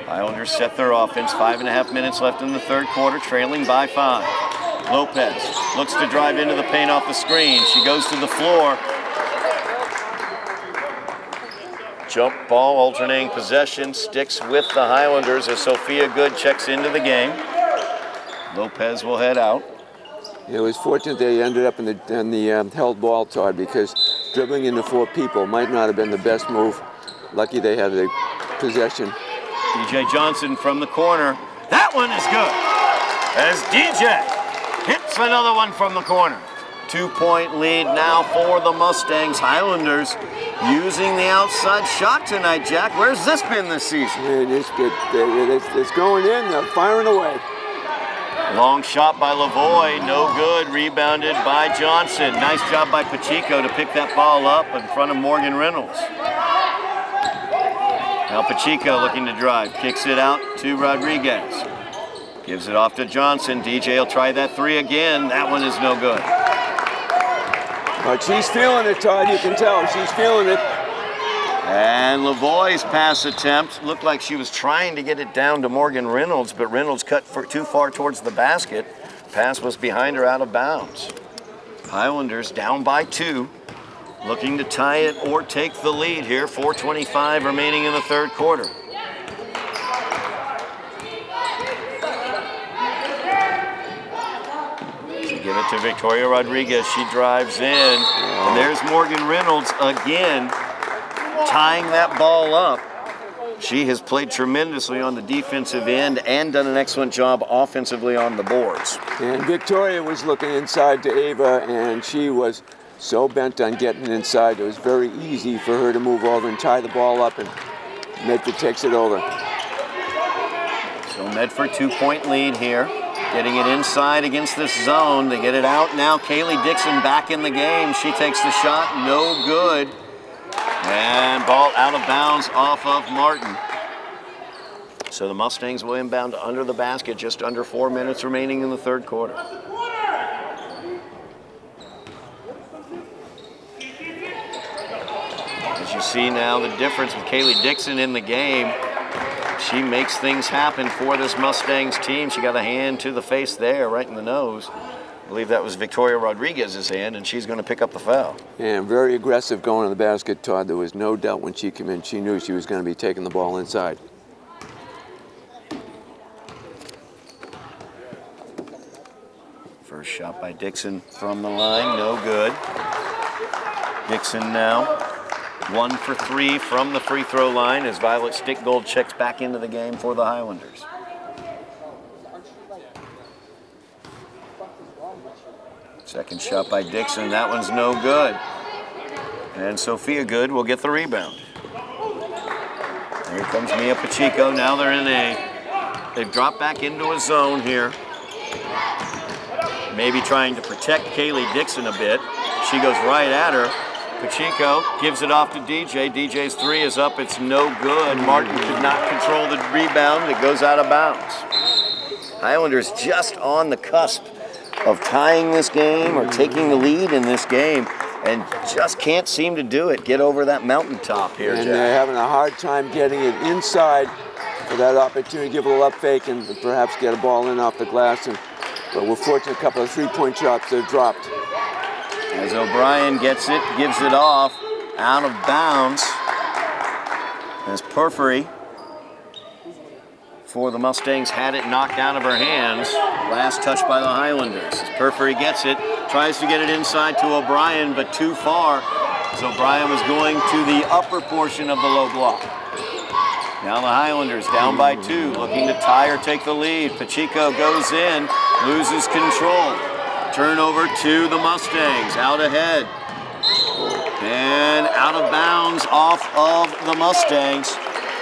Highlanders set their offense. 5.5 minutes left in the third quarter, trailing by 5. Lopez looks to drive into the paint off the screen. She goes to the floor. Jump ball, alternating possession, sticks with the Highlanders as Sophia Good checks into the game. Lopez will head out. It was fortunate they ended up in the held ball, Todd, because dribbling into 4 people might not have been the best move. Lucky they had the possession. DJ Johnson from the corner. That one is good. As DJ hits another one from the corner. 2-point lead now for the Mustangs. Highlanders using the outside shot tonight, Jack. Where's this been this season? It's going in. They're firing away. Long shot by Lavoie, no good. Rebounded by Johnson. Nice job by Pacheco to pick that ball up in front of Morgan Reynolds. Now Pacheco looking to drive. Kicks it out to Rodriguez. Gives it off to Johnson. DJ will try that 3 again. That one is no good. But she's feeling it, Todd. You can tell. She's feeling it. And Lavoie's pass attempt looked like she was trying to get it down to Morgan Reynolds, but Reynolds cut too far towards the basket. Pass was behind her, out of bounds. Highlanders down by 2, looking to tie it or take the lead here. 4:25 remaining in the third quarter. Give it to Victoria Rodriguez. She drives in. And there's Morgan Reynolds again, tying that ball up. She has played tremendously on the defensive end and done an excellent job offensively on the boards. And Victoria was looking inside to Ava, and she was so bent on getting inside. It was very easy for her to move over and tie the ball up, and Medford takes it over. So Medford 2-point lead here. Getting it inside against this zone. They get it out now. Kaylee Dixon back in the game. She takes the shot, no good. And ball out of bounds off of Martin. So the Mustangs will inbound under the basket, just under 4 minutes remaining in the third quarter. As you see now, the difference with Kaylee Dixon in the game, she makes things happen for this Mustangs team. She got a hand to the face there, right in the nose. I believe that was Victoria Rodriguez's hand, and she's going to pick up the foul. And very aggressive going to the basket, Todd. There was no doubt when she came in, she knew she was going to be taking the ball inside. First shot by Dixon from the line, no good. Dixon now 1 for 3 from the free throw line as Violet Stickgold checks back into the game for the Highlanders. Second shot by Dixon. That one's no good. And Sophia Good will get the rebound. Here comes Mia Pacheco. Now they've dropped back into a zone here. Maybe trying to protect Kaylee Dixon a bit. She goes right at her. Pacheco gives it off to DJ. DJ's three is up. It's no good. Martin could not control the rebound. It goes out of bounds. Highlanders just on the cusp of tying this game or taking the lead in this game, and just can't seem to do it. Get over that mountaintop here, And Jack. they're having a hard time getting it inside for that opportunity to give a little up fake and perhaps get a ball in off the glass. But we're fortunate, a couple of three-point shots they've dropped. As O'Brien gets it, gives it off, out of bounds. As Perfury for the Mustangs had it knocked out of her hands. Last touch by the Highlanders. As Perfury gets it, tries to get it inside to O'Brien, but too far. As O'Brien was going to the upper portion of the low block. Now the Highlanders down by 2, looking to tie or take the lead. Pacheco goes in, loses control. Turnover to the Mustangs, out ahead. And out of bounds off of the Mustangs,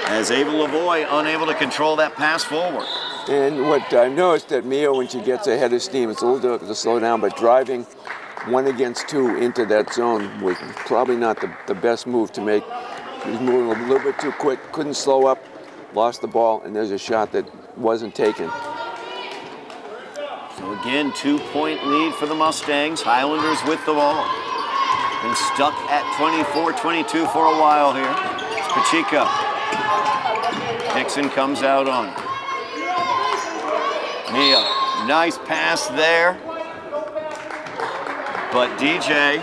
as Ava Lavoie unable to control that pass forward. And what I've noticed that Mia, when she gets ahead of steam, it's a little difficult to slow down, but driving 1 against 2 into that zone was probably not the best move to make. She was moving a little bit too quick, couldn't slow up, lost the ball, and there's a shot that wasn't taken. So again, 2-point lead for the Mustangs. Highlanders with the ball. Been stuck at 24-22 for a while here. It's Pacheco. Dixon comes out on it. Mia, nice pass there. But DJ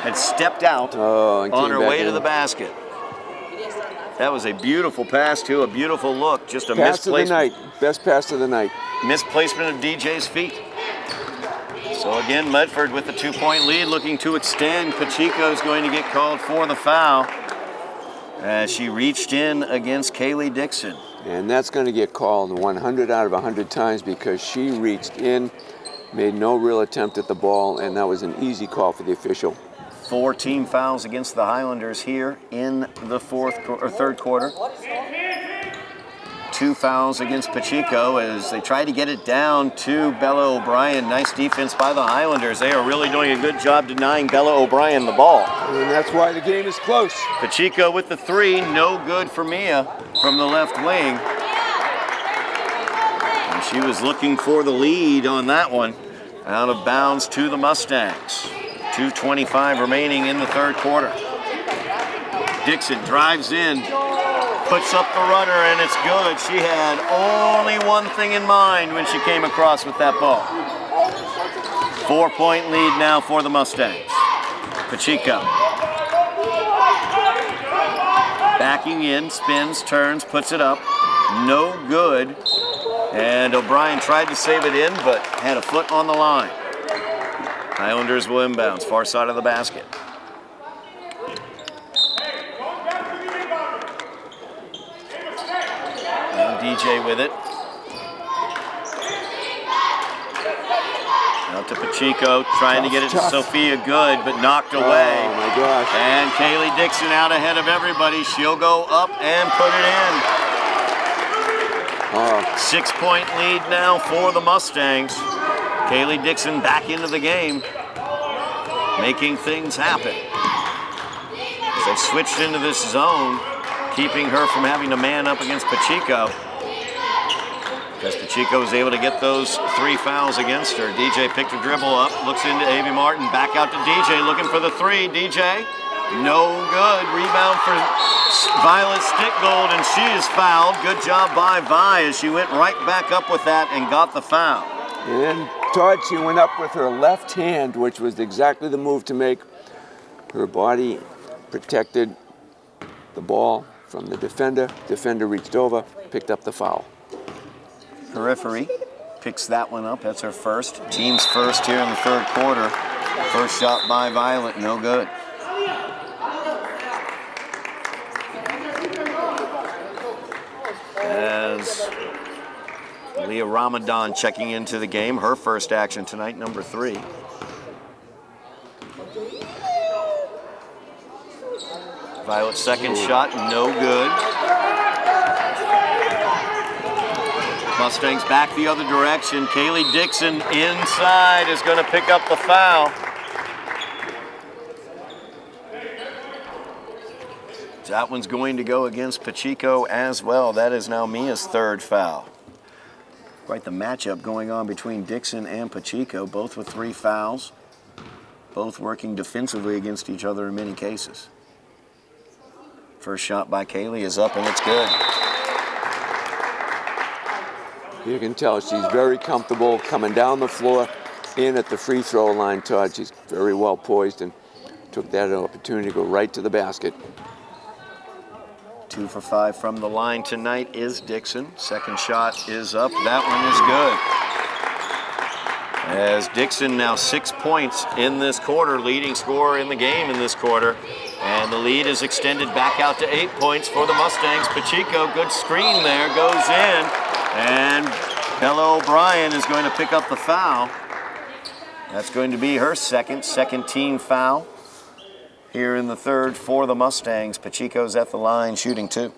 had stepped out and on came her back way to in. the basket. That was a beautiful pass, too. A beautiful look. Just a Pass of the misplacement. night. Best pass of the night. Misplacement of DJ's feet. So again, Medford with the 2-point lead, looking to extend. Pacheco's going to get called for the foul as she reached in against Kaylee Dixon. And that's going to get called 100 out of 100 times because she reached in, made no real attempt at the ball, and that was an easy call for the official. 4 team fouls against the Highlanders here in the third quarter. 2 fouls against Pacheco as they try to get it down to Bella O'Brien. Nice defense by the Highlanders. They are really doing a good job denying Bella O'Brien the ball. And that's why the game is close. Pacheco with the 3, no good for Mia from the left wing. And she was looking for the lead on that one. Out of bounds to the Mustangs. 2:25 remaining in the third quarter. Dixon drives in, puts up the runner, and it's good. She had only one thing in mind when she came across with that ball. 4-point lead now for the Mustangs. Pacheco. Backing in, spins, turns, puts it up. No good. And O'Brien tried to save it in, but had a foot on the line. Highlanders will inbounds, far side of the basket. Now DJ with it. Out to Pacheco, trying to get it to Sophia Good, but knocked away. Oh my gosh. And Kaylee Dixon out ahead of everybody. She'll go up and put it in. 6-point lead now for the Mustangs. Kaylee Dixon back into the game, making things happen. As they've switched into this zone, keeping her from having to man up against Pacheco. Because Pacheco was able to get those 3 fouls against her. DJ picked a dribble up, looks into Avi Martin, back out to DJ, looking for the 3. DJ, no good. Rebound for Violet Stickgold, and she is fouled. Good job by Vi as she went right back up with that and got the foul. And Todd, she went up with her left hand, which was exactly the move to make. Her body protected the ball from the defender. Defender reached over, picked up the foul. Periphery picks that one up. That's her first. Team's first here in the third quarter. First shot by Violet, no good. As Leah Ramadan checking into the game, her first action tonight, number 3. Violet's second shot, no good. Mustangs back the other direction. Kaylee Dixon inside is going to pick up the foul. That one's going to go against Pacheco as well. That is now Mia's third foul. Quite the matchup going on between Dixon and Pacheco, both with 3 fouls, both working defensively against each other in many cases. First shot by Kaylee is up and it's good. You can tell she's very comfortable coming down the floor in at the free throw line, Todd. She's very well poised and took that opportunity to go right to the basket. 2 for 5 from the line tonight is Dixon. Second shot is up. That one is good. As Dixon now 6 points in this quarter, leading scorer in the game in this quarter. And the lead is extended back out to 8 points for the Mustangs. Pacheco, good screen there, goes in. And Bella O'Brien is going to pick up the foul. That's going to be her second team foul here in the third for the Mustangs. Pacheco's at the line shooting 2.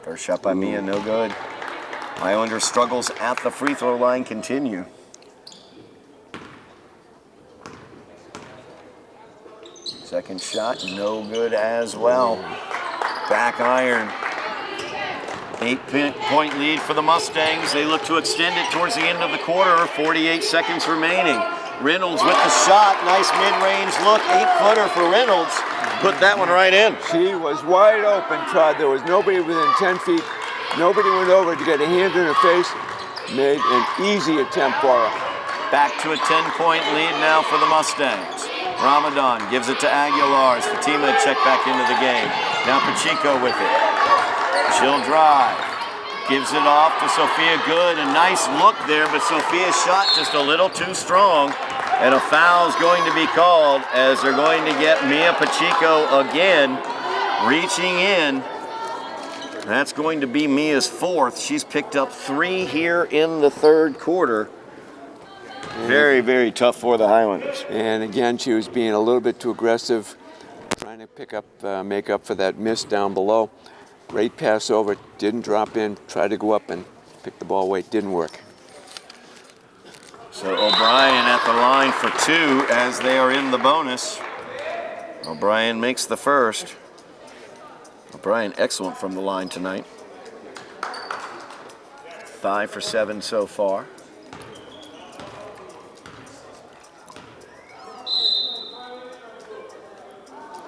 First shot by Mia, no good. Highlanders struggles at the free throw line continue. Second shot, no good as well. Back iron. 8-point lead for the Mustangs. They look to extend it towards the end of the quarter. 48 seconds remaining. Reynolds with the shot. Nice mid-range look. 8-footer for Reynolds. Put that one right in. She was wide open, Todd. There was nobody within 10 feet. Nobody went over to get a hand in her face. Made an easy attempt for her. Back to a 10-point lead now for the Mustangs. Ramadan gives it to Aguilar. Fatima check back into the game. Now Pacheco with it. She'll drive. Gives it off to Sophia Good. A nice look there, but Sophia's shot just a little too strong. And a foul is going to be called as they're going to get Mia Pacheco again reaching in. That's going to be Mia's 4th. She's picked up 3 here in the third quarter. Very, very tough for the Highlanders. And again, she was being a little bit too aggressive, trying to make up for that miss down below. Great pass over, didn't drop in, tried to go up and pick the ball away, didn't work. So O'Brien at the line for 2 as they are in the bonus. O'Brien makes the first. O'Brien excellent from the line tonight. 5 for 7 so far.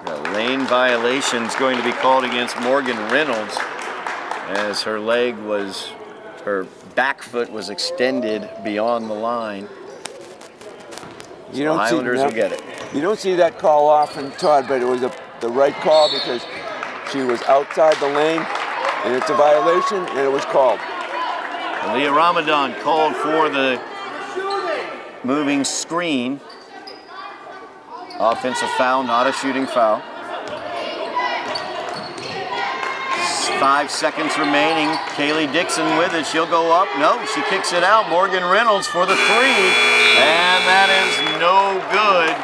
A lane violation is going to be called against Morgan Reynolds as her back foot was extended beyond the line. You don't Highlanders will get it. You don't see that call often, Todd, but it was the right call because she was outside the lane, and it's a violation, and it was called. Leah Ramadan called for the moving screen. Offensive foul, not a shooting foul. 5 seconds remaining. Kaylee Dixon with it. She'll go up. No, she kicks it out. Morgan Reynolds for the 3. And that is no good.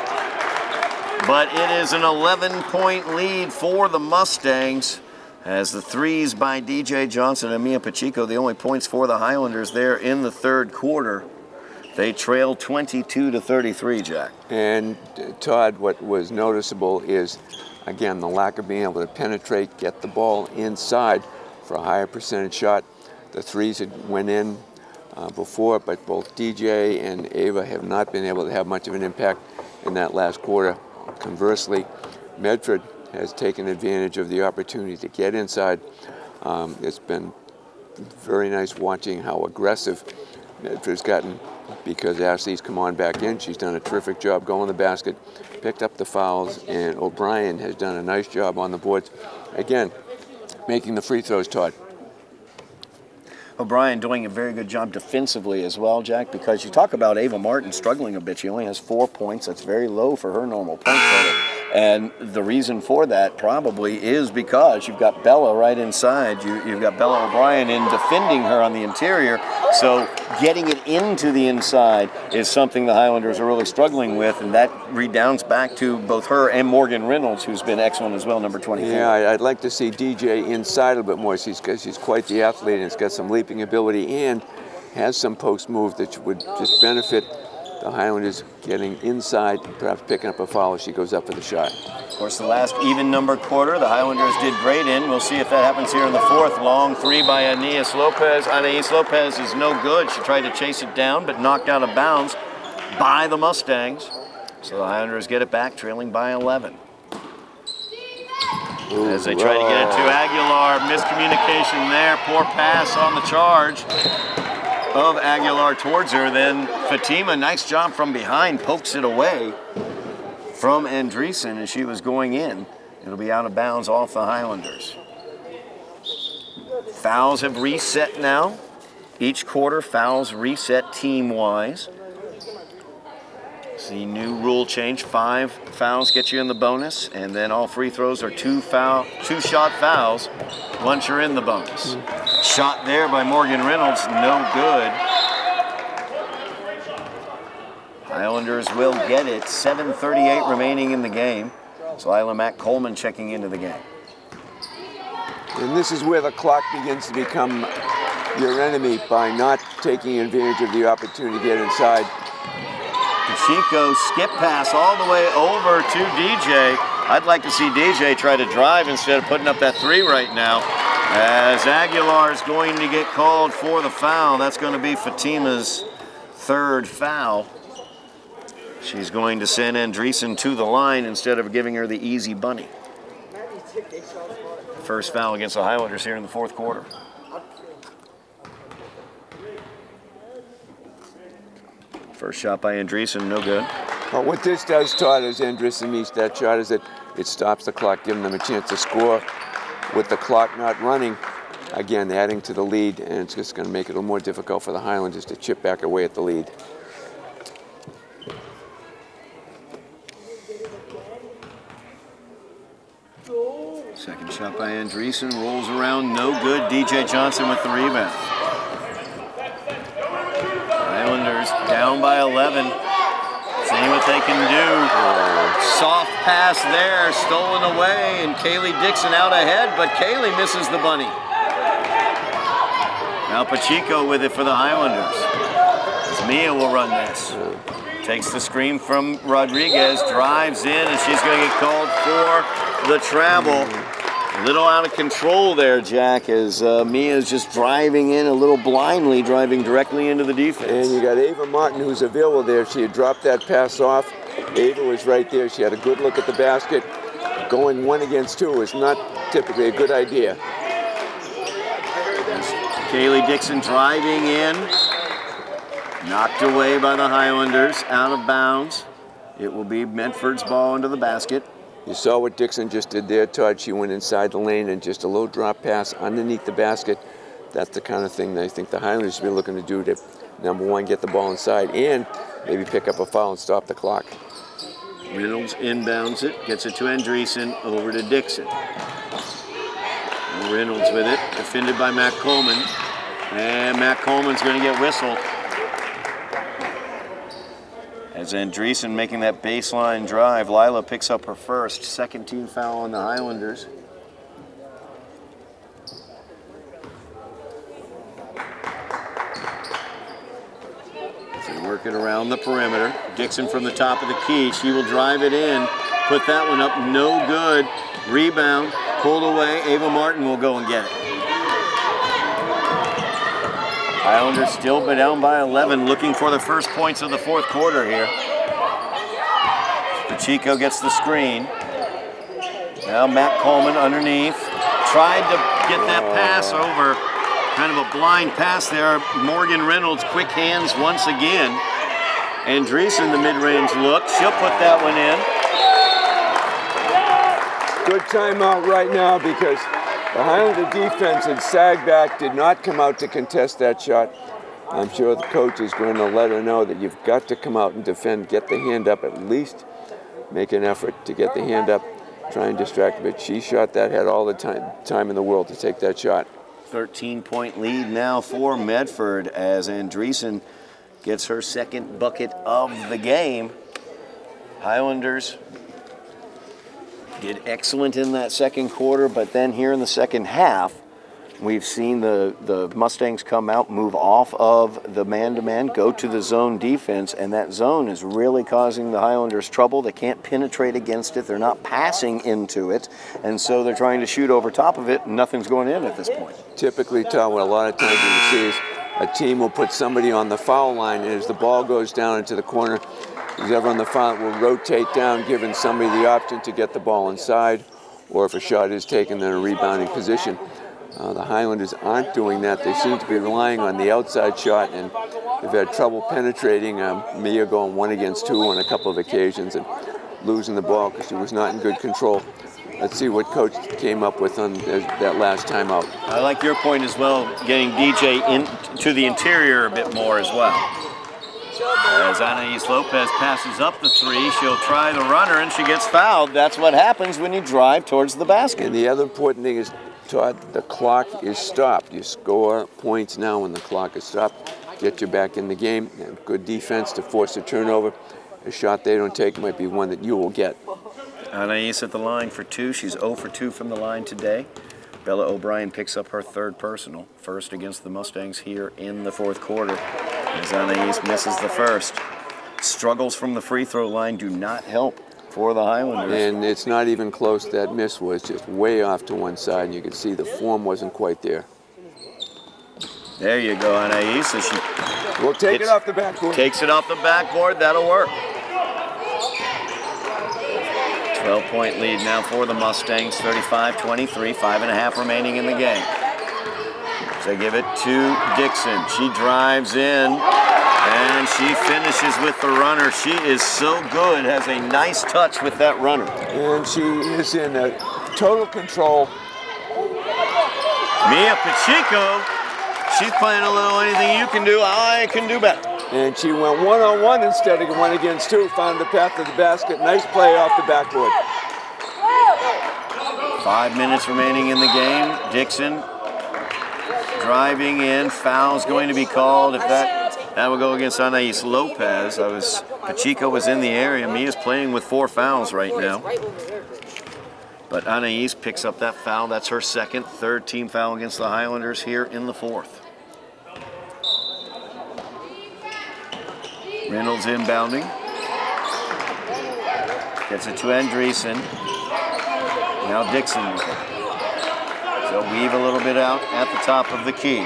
But it is an 11-point lead for the Mustangs as the 3s by DJ Johnson and Mia Pacheco, the only points for the Highlanders there in the third quarter. They trail 22-33, Jack. And Todd, what was noticeable is, again, the lack of being able to penetrate, get the ball inside for a higher percentage shot. The 3s had went in before, but both DJ and Ava have not been able to have much of an impact in that last quarter. Conversely, Medford has taken advantage of the opportunity to get inside. It's been very nice watching how aggressive Medford's gotten because Ashley's come on back in. She's done a terrific job going to the basket, picked up the fouls, and O'Brien has done a nice job on the boards. Again, making the free throws, Todd. O'Brien doing a very good job defensively as well, Jack, because you talk about Ava Martin struggling a bit. She only has 4 points. That's very low for her normal point total. And the reason for that probably is because you've got Bella right inside. You've got Bella O'Brien in defending her on the interior. So getting it into the inside is something the Highlanders are really struggling with, and that redounds back to both her and Morgan Reynolds, who's been excellent as well, number 24. Yeah, I'd like to see DJ inside a little bit more. She's quite the athlete, and has got some leaping ability and has some post move that would just benefit the Highlanders getting inside, perhaps picking up a foul as she goes up for the shot. Of course, the last even number quarter, the Highlanders did great in. We'll see if that happens here in the fourth. Long three by Anais Lopez. Anais Lopez is no good. She tried to chase it down, but knocked out of bounds by the Mustangs. So the Highlanders get it back, trailing by 11. Ooh, as they try to get it to Aguilar. Miscommunication there. Poor pass on the charge of Aguilar towards her. Then Fatima, nice job from behind, pokes it away from Andreessen as she was going in. It'll be out of bounds off the Highlanders. Fouls have reset now. Each quarter, fouls reset team-wise. The new rule change, 5 fouls get you in the bonus, and then all free throws are 2-shot fouls once you're in the bonus. Shot there by Morgan Reynolds, no good. Highlanders will get it, 7:38 remaining in the game. So Isla Mack Coleman checking into the game. And this is where the clock begins to become your enemy by not taking advantage of the opportunity to get inside. Pacheco skip pass all the way over to DJ. I'd like to see DJ try to drive instead of putting up that 3 right now. As Aguilar is going to get called for the foul. That's going to be Fatima's 3rd foul. She's going to send Andreessen to the line instead of giving her the easy bunny. First foul against the Highlanders here in the 4th quarter. First shot by Andreessen, no good. Well, what this does, Todd, as Andreessen meets that shot, is that it stops the clock, giving them a chance to score with the clock not running. Again, adding to the lead, and it's just going to make it a little more difficult for the Highlanders to chip back away at the lead. Second shot by Andreessen, rolls around, no good. DJ Johnson with the rebound. Highlanders down by 11. Seeing what they can do. Soft pass there, stolen away, and Kaylee Dixon out ahead, but Kaylee misses the bunny. Now Pacheco with it for the Highlanders. As Mia will run this. Takes the screen from Rodriguez, drives in, and she's going to get called for the travel. A little out of control there, Jack, as Mia's just driving in a little blindly, driving directly into the defense. And you got Ava Martin, who's available there. She had dropped that pass off. Ava was right there. She had a good look at the basket. Going 1 against 2 is not typically a good idea. Kaylee Dixon driving in. Knocked away by the Highlanders, out of bounds. It will be Medford's ball into the basket. You saw what Dixon just did there, Todd. She went inside the lane and just a low drop pass underneath the basket. That's the kind of thing that I think the Highlanders should be looking to do to, number 1, get the ball inside and maybe pick up a foul and stop the clock. Reynolds inbounds it, gets it to Andreessen, over to Dixon. Reynolds with it, defended by Matt Coleman. And Matt Coleman's going to get whistled. As Andreessen making that baseline drive, Lila picks up her first, 2nd team foul on the Highlanders. They work it around the perimeter. Dixon from the top of the key. She will drive it in, put that one up, no good. Rebound, pulled away. Ava Martin will go and get it. Highlanders still down by 11, looking for the first points of the 4th quarter here. Pacheco gets the screen. Now Matt Coleman underneath. Tried to get that pass over. Kind of a blind pass there. Morgan Reynolds, quick hands once again. Andreessen, the mid-range look. She'll put that one in. Good timeout right now because the Highlander defense and sag back did not come out to contest that shot. I'm sure the coach is going to let her know that you've got to come out and defend, get the hand up at least make an effort to get the hand up, try and distract him. But she shot that head all the time in the world to take that shot. 13-point lead now for Medford as Andreessen gets her second bucket of the game. Highlanders did excellent in that second quarter, but then here in the second half, we've seen the Mustangs come out, move off of the man-to-man, go to the zone defense, and that zone is really causing the Highlanders trouble. They can't penetrate against it. They're not passing into it, and so they're trying to shoot over top of it, and nothing's going in at this point. Typically, Todd, what a lot of times you see is a team will put somebody on the foul line, and as the ball goes down into the corner, whoever on the foul will rotate down, giving somebody the option to get the ball inside, or if a shot is taken, then a rebounding position. The Highlanders aren't doing that. They seem to be relying on the outside shot, and they've had trouble penetrating. Mia going 1 against 2 on a couple of occasions and losing the ball because she was not in good control. Let's see what coach came up with on that last timeout. I like your point as well, getting DJ into the interior a bit more as well. As Anais Lopez passes up the 3, she'll try the runner and she gets fouled. That's what happens when you drive towards the basket. And the other important thing is, Todd, the clock is stopped. You score points now when the clock is stopped. Get you back in the game. And good defense to force a turnover. A shot they don't take might be one that you will get. Anais at the line for 2. She's 0 for 2 from the line today. Bella O'Brien picks up her third personal. First against the Mustangs here in the fourth quarter. As Anais misses the first. Struggles from the free throw line do not help for the Highlanders. And it's not even close. That miss was just way off to one side, and you can see the form wasn't quite there. There you go, Anais. So she We'll take it off the backboard. Takes it off the backboard. That'll work. 12-point lead now for the Mustangs, 35-23, 5.5 remaining in the game. So they give it to Dixon. She drives in, and she finishes with the runner. She is so good, has a nice touch with that runner. And she is in total control. Mia Pacheco, she's playing a little anything you can do, I can do better. And she went 1-on-1 instead of 1 against 2, found the path to the basket. Nice play off the backboard. 5 minutes remaining in the game. Dixon driving in. Foul's going to be called. If that will go against Anais Lopez. Pacheco was in the area. Mia's playing with 4 fouls right now. But Anais picks up that foul. That's her second, third team foul against the Highlanders here in the fourth. Reynolds inbounding. Gets it to Andreessen. Now Dixon with it. So weave a little bit out at the top of the key.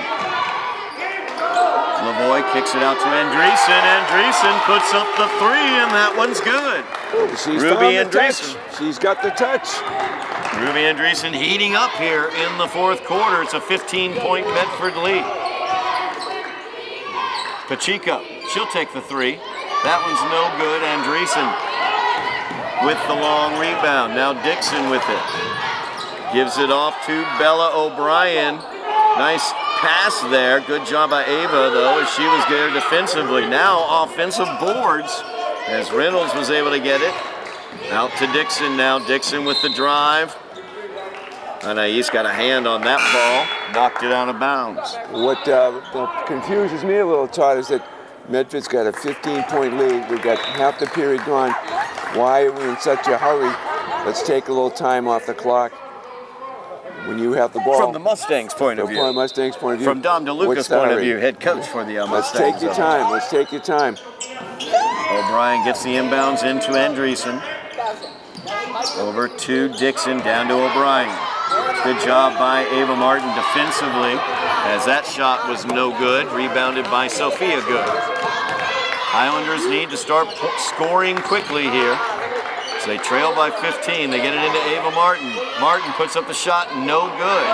Lavoie kicks it out to Andreessen. Andreessen puts up the 3, and that one's good. She's Ruby Andreessen. She's got the touch. Ruby Andreessen heating up here in the fourth quarter. It's a 15-point Medford lead. Pacheco, she'll take the 3. That one's no good. Andreessen with the long rebound. Now Dixon with it. Gives it off to Bella O'Brien. Nice pass there. Good job by Ava, though, as she was there defensively. Now offensive boards as Reynolds was able to get it. Out to Dixon now. Dixon with the drive. Anais got a hand on that ball. Knocked it out of bounds. What confuses me a little, Todd, is that Medford's got a 15-point lead. We've got half the period gone. Why are we in such a hurry? Let's take a little time off the clock. When you have the ball. From the Mustangs' point of view. From the Mustangs' point of view. From Dom DeLuca's point of view, head coach for the Mustangs. Let's take your time. Let's take your time. O'Brien gets the inbounds into Andreessen. Over to Dixon, down to O'Brien. Good job by Ava Martin defensively, as that shot was no good. Rebounded by Sophia Good. Highlanders need to start scoring quickly here. So they trail by 15. They get it into Ava Martin. Martin puts up the shot, no good.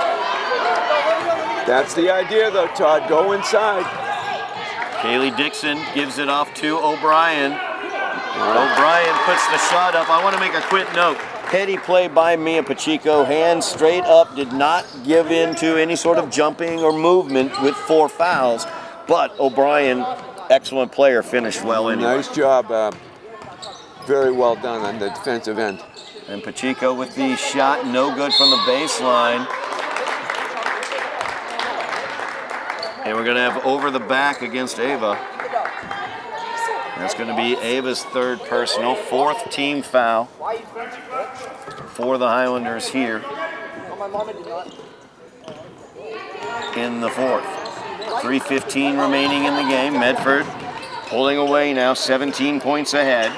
That's the idea, though, Todd. Go inside. Kaylee Dixon gives it off to O'Brien. O'Brien puts the shot up. I want to make a quick note. Heady play by Mia Pacheco. Hands straight up. Did not give in to any sort of jumping or movement with 4 fouls. But O'Brien, excellent player, finished well anyway. Nice job. very well done on the defensive end. And Pacheco with the shot, no good from the baseline. And we're going to have over the back against Ava. That's going to be Ava's third personal, fourth team foul for the Highlanders here in the fourth. 3:15 remaining in the game. Medford pulling away now, 17 points ahead.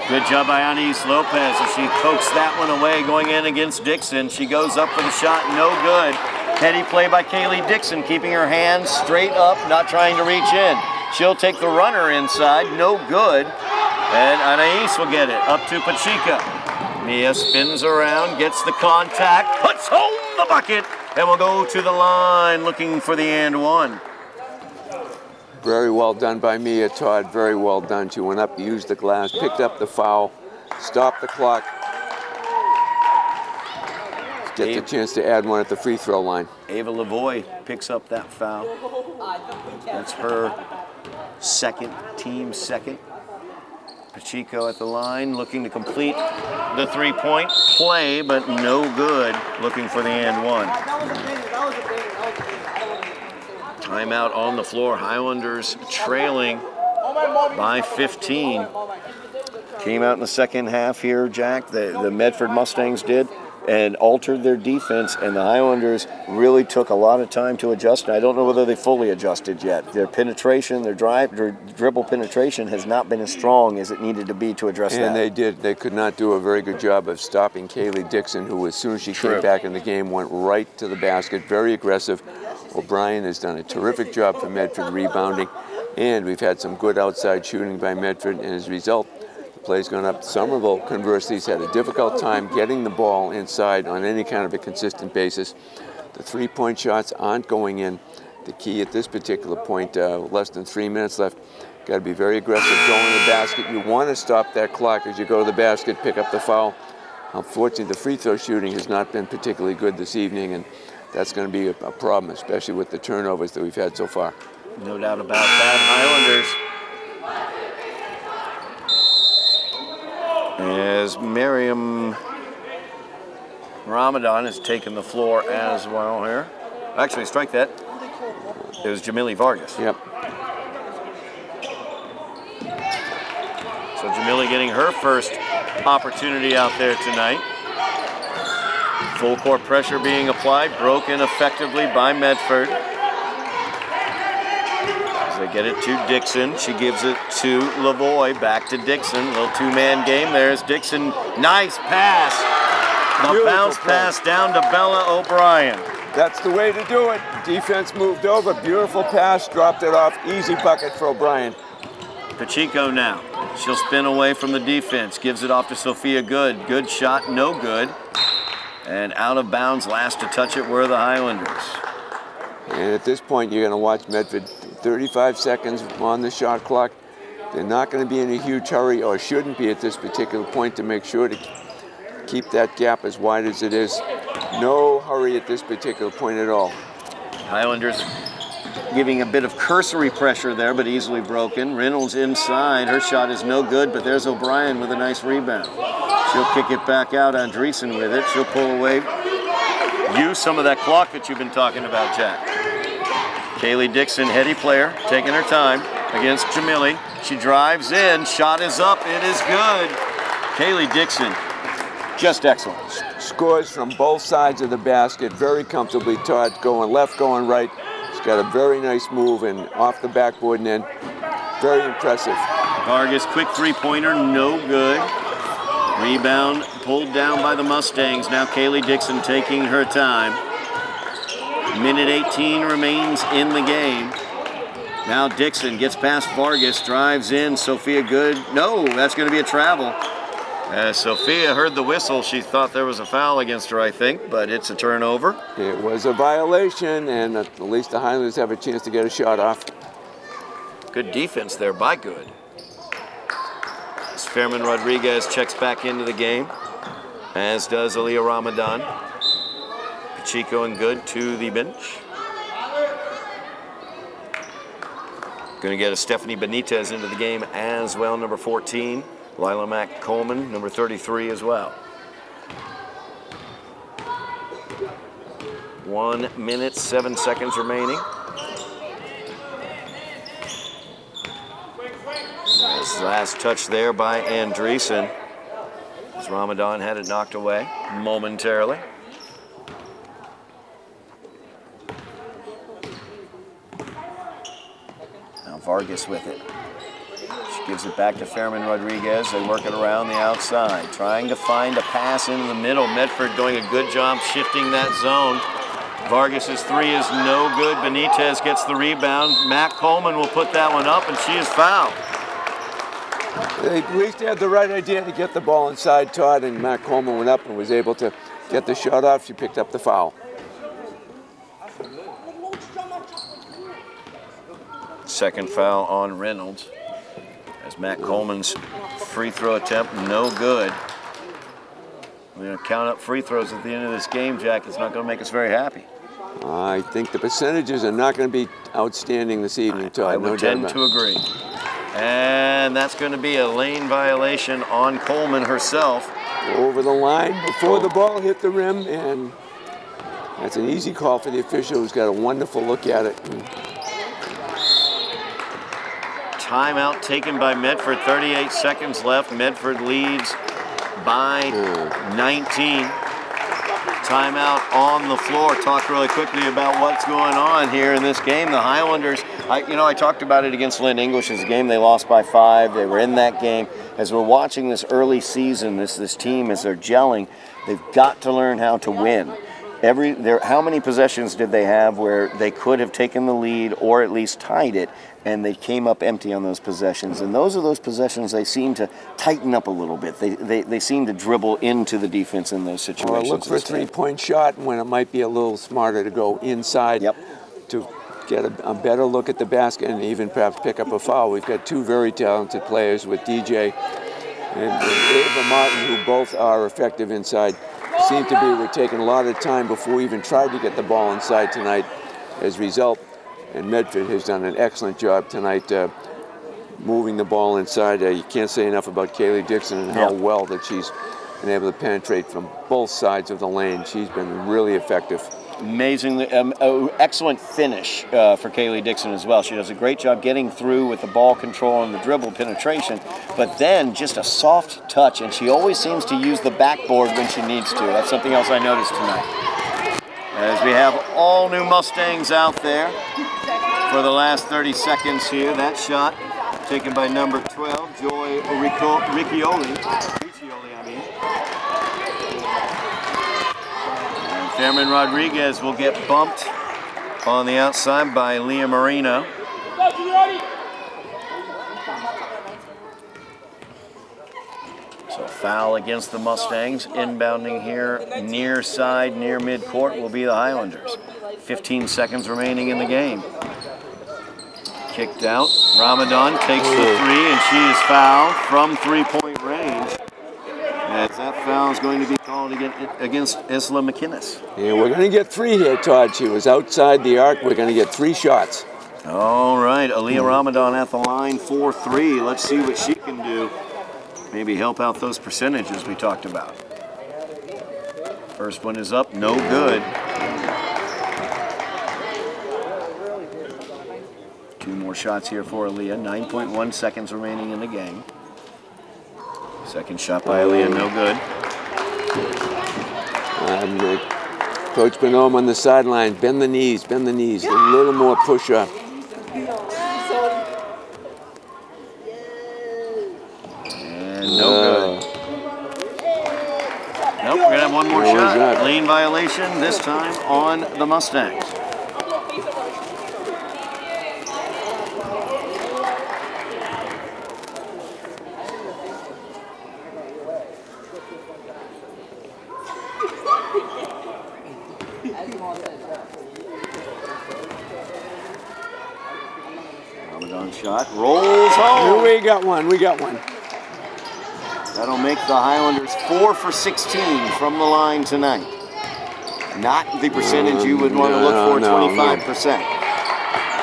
Good job by Anais Lopez as she pokes that one away going in against Dixon. She goes up for the shot, no good. Heady play by Kaylee Dixon, keeping her hands straight up, not trying to reach in. She'll take the runner inside, no good. And Anais will get it, up to Pacheco. Mia spins around, gets the contact, puts home the bucket, and will go to the line looking for the and one. Very well done by Mia, Todd. Very well done. She went up, used the glass, picked up the foul, stopped the clock. Get the chance to add one at the free throw line. Ava Lavoie picks up that foul. That's her second, team second. Pacheco at the line, looking to complete the three-point play, but no good, looking for the and one. Timeout on the floor. Highlanders trailing by 15. Came out in the second half here, Jack. The Medford Mustangs did, and altered their defense, and the Highlanders really took a lot of time to adjust. And I don't know whether they fully adjusted yet. Their penetration, their dribble penetration has not been as strong as it needed to be to address that. And they did. They could not do a very good job of stopping Kaylee Dixon, who as soon as she came back in the game went right to the basket, very aggressive. O'Brien has done a terrific job for Medford rebounding, and we've had some good outside shooting by Medford, and as a result, the play's gone up. Somerville, conversely, has had a difficult time getting the ball inside on any kind of a consistent basis. The three-point shots aren't going in. The key at this particular point, less than 3 minutes left, got to be very aggressive going to the basket. You want to stop that clock as you go to the basket, pick up the foul. Unfortunately, the free throw shooting has not been particularly good this evening, and that's going to be a problem, especially with the turnovers that we've had so far. No doubt about that. Highlanders, as Miriam Ramadan has taken the floor as well here. Actually, strike that. It was Jamili Vargas. Yep. So Jamili getting her first opportunity out there tonight. Full court pressure being applied, broken effectively by Medford. As they get it to Dixon, she gives it to Lavoie, back to Dixon. Little two-man game. There's Dixon, nice pass. The Beautiful bounce pass down to Bella O'Brien. That's the way to do it. Defense moved over, beautiful pass, dropped it off, easy bucket for O'Brien. Pacheco now. She'll spin away from the defense, gives it off to Sophia Good. Good shot, no good. And out of bounds, last to touch it were the Highlanders. And at this point, you're going to watch Medford. 35 seconds on the shot clock. They're not going to be in a huge hurry, or shouldn't be at this particular point, to make sure to keep that gap as wide as it is. No hurry at this particular point at all. Highlanders giving a bit of cursory pressure there, but easily broken. Reynolds inside. Her shot is no good, but there's O'Brien with a nice rebound. She'll kick it back out. Andreessen with it. She'll pull away. Use some of that clock that you've been talking about, Jack. Kaylee Dixon, heady player, taking her time against Jamili. She drives in. Shot is up. It is good. Kaylee Dixon, just excellent. Scores from both sides of the basket very comfortably. Todd going left, going right. She's got a very nice move and off the backboard and in. Very impressive. Vargas, quick three-pointer, no good. Rebound pulled down by the Mustangs. Now Kaylee Dixon taking her time. Minute 18 remains in the game. Now Dixon gets past Vargas, drives in. Sophia Good. No, that's going to be a travel. As Sophia heard the whistle, she thought there was a foul against her, I think, but it's a turnover. It was a violation, and at least the Highlanders have a chance to get a shot off. Good defense there by Good. As Fairman Rodriguez checks back into the game, as does Aaliyah Ramadan. Pacheco and Good to the bench. Going to get a Stephanie Benitez into the game as well, number 14. Lila Mack Coleman, number 33 as well. 1 minute, 7 seconds remaining. This last touch there by Andreessen, as Ramadan had it knocked away momentarily. Now Vargas with it. She gives it back to Fairman Rodriguez. They work it around the outside, trying to find a pass into the middle. Medford doing a good job shifting that zone. Vargas's three is no good. Benitez gets the rebound. Matt Coleman will put that one up, and she is fouled. They at least had the right idea to get the ball inside Todd, and Matt Coleman went up and was able to get the shot off. She picked up the foul. Second foul on Reynolds, as Matt Coleman's free throw attempt no good. We're going to count up free throws at the end of this game, Jack. It's not going to make us very happy. I think the percentages are not going to be outstanding this evening, Todd. I would tend to agree. And that's going to be a lane violation on Coleman herself. Over the line before the ball hit the rim, and that's an easy call for the official who's got a wonderful look at it. Timeout taken by Medford, 38 seconds left. Medford leads by 19. Timeout on the floor. Talk really quickly about what's going on here in this game. The Highlanders, I talked about it against Lynn English's game. They lost by 5. They were in that game. As we're watching this early season, this team, as they're gelling, they've got to learn how to win. How many possessions did they have where they could have taken the lead or at least tied it, and they came up empty on those possessions? And those are those possessions they seem to tighten up a little bit. They seem to dribble into the defense in those situations. Or look for a three-point shot when it might be a little smarter to go inside to get a better look at the basket and even perhaps pick up a foul. We've got two very talented players with DJ and Ava Martin, who both are effective inside. Seem to be we're taking a lot of time before we even tried to get the ball inside tonight as a result. And Medford has done an excellent job tonight moving the ball inside. You can't say enough about Kaylee Dixon and how well that she's been able to penetrate from both sides of the lane. She's been really effective. Amazingly, excellent finish for Kaylee Dixon as well. She does a great job getting through with the ball control and the dribble penetration, but then just a soft touch, and she always seems to use the backboard when she needs to. That's something else I noticed tonight. As we have all new Mustangs out there for the last 30 seconds here. That shot taken by number 12, Joy Riccioli. Fairman Rodriguez will get bumped on the outside by Leah Marino. So foul against the Mustangs. Inbounding here near side, near midcourt will be the Highlanders. 15 seconds remaining in the game. Kicked out. Ramadan takes the three, and she is fouled from three-point range. As that foul is going to be called against Isla McInnes. Yeah, we're going to get 3 here, Todd. She was outside the arc. We're going to get 3 shots. All right, Aaliyah Ramadan at the line for 3. Let's see what she can do. Maybe help out those percentages we talked about. First one is up, no good. 2 more shots here for Aaliyah. 9.1 seconds remaining in the game. Second shot by Aaliyah, no good. Coach Benome on the sideline. Bend the knees, bend the knees. A little more push up. And no good. Nope, we're going to have one more shot. Lane violation, this time on the Mustangs. Shot rolls home. We got one. That'll make the Highlanders 4 for 16 from the line tonight. Not the percentage you would want to look for, 25%.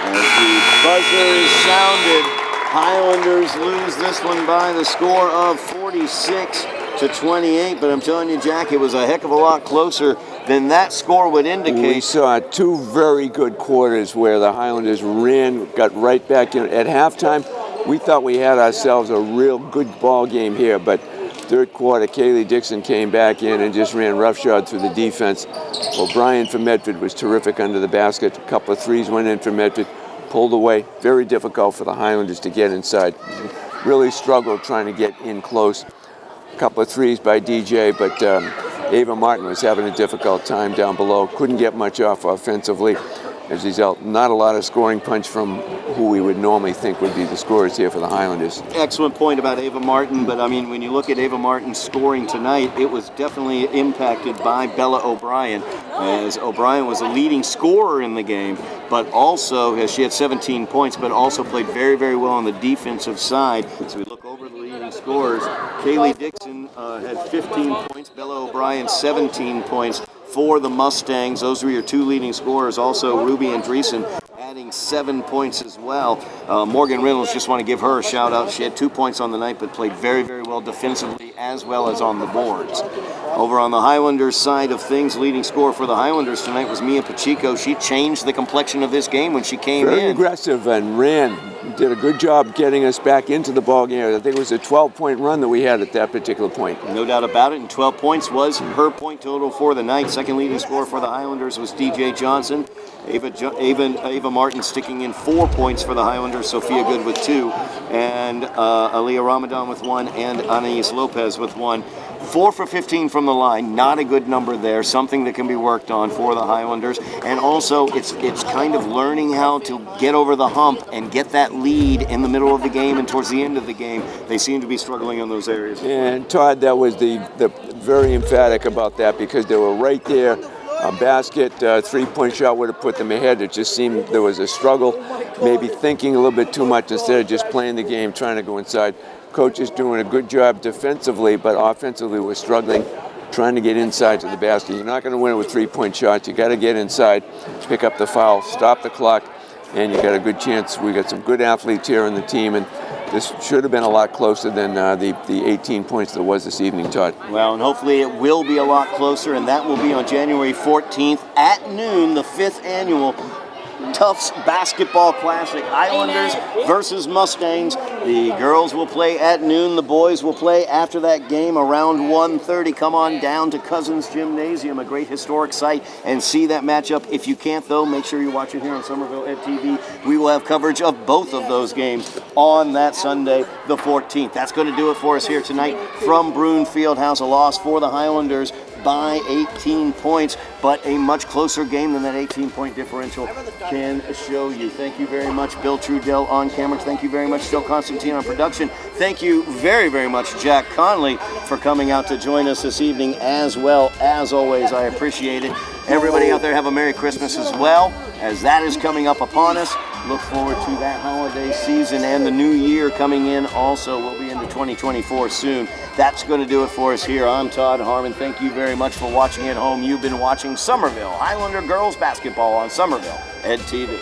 As the buzzer is sounded, Highlanders lose this one by the score of 46-28. But I'm telling you, Jack, it was a heck of a lot closer than that score would indicate. We saw two very good quarters where the Highlanders got right back in. At halftime, we thought we had ourselves a real good ball game here, but third quarter, Kaylee Dixon came back in and just ran roughshod through the defense. O'Brien for Medford was terrific under the basket. A couple of threes went in for Medford, pulled away. Very difficult for the Highlanders to get inside. Really struggled trying to get in close. A couple of threes by DJ, but Ava Martin was having a difficult time down below. Couldn't get much off offensively. As a result, not a lot of scoring punch from who we would normally think would be the scorers here for the Highlanders. Excellent point about Ava Martin, but I mean, when you look at Ava Martin's scoring tonight, it was definitely impacted by Bella O'Brien, as O'Brien was a leading scorer in the game, but also, as she had 17 points, but also played very, very well on the defensive side. So we look over the leading scorers. Kaylee Dixon had 15 points, Bella O'Brien 17 points. For the Mustangs, those were your two leading scorers. Also, Ruby Andreessen adding 7 points as well. Morgan Reynolds, just want to give her a shout out. She had 2 points on the night, but played very, very well defensively as well as on the boards. Over on the Highlanders side of things, leading scorer for the Highlanders tonight was Mia Pacheco. She changed the complexion of this game when she came in. Very aggressive and did a good job getting us back into the ball game. I think it was a 12-point run that we had at that particular point. No doubt about it, and 12 points was her point total for the night. Second leading scorer for the Highlanders was DJ Johnson. Ava Martin sticking in 4 points for the Highlanders, Sophia Good with 2, and Aaliyah Ramadan with 1, and Anais Lopez with 1. 4 for 15 from the line, not a good number there, something that can be worked on for the Highlanders. And also, it's kind of learning how to get over the hump and get that lead in the middle of the game and towards the end of the game. They seem to be struggling in those areas. And Todd, that was the very emphatic about that, because they were right there. A basket, three-point shot would have put them ahead. It just seemed there was a struggle, maybe thinking a little bit too much instead of just playing the game, trying to go inside. Coach is doing a good job defensively, but offensively we're struggling, trying to get inside to the basket. You're not going to win it with three-point shots. You got to get inside, pick up the foul, stop the clock, and you got a good chance. We got some good athletes here on the team, and this should have been a lot closer than the 18 points that was this evening, Todd. Well, and hopefully it will be a lot closer, and that will be on January 14th at noon, the 5th annual Tufts Basketball Classic. Highlanders versus Mustangs. The girls will play at noon. The boys will play after that game around 1:30. Come on down to Cousins Gymnasium, a great historic site, and see that matchup. If you can't, though, make sure you watch it here on Somerville Ed TV. We will have coverage of both of those games on that Sunday, the 14th. That's going to do it for us here tonight from Bruin Fieldhouse. A loss for the Highlanders by 18 points, but a much closer game than that 18-point differential can show you. Thank you very much, Bill Trudell on camera. Thank you very much, Phil Constantine on production. Thank you very, very much, Jack Connolly, for coming out to join us this evening as well. As always, I appreciate it. Everybody out there have a Merry Christmas as well, as that is coming up upon us. Look forward to that holiday season and the new year coming in also. We'll be into 2024 soon. That's going to do it for us here. I'm Todd Harmon. Thank you very much for watching at home. You've been watching Somerville Highlander Girls Basketball on Somerville Ed TV.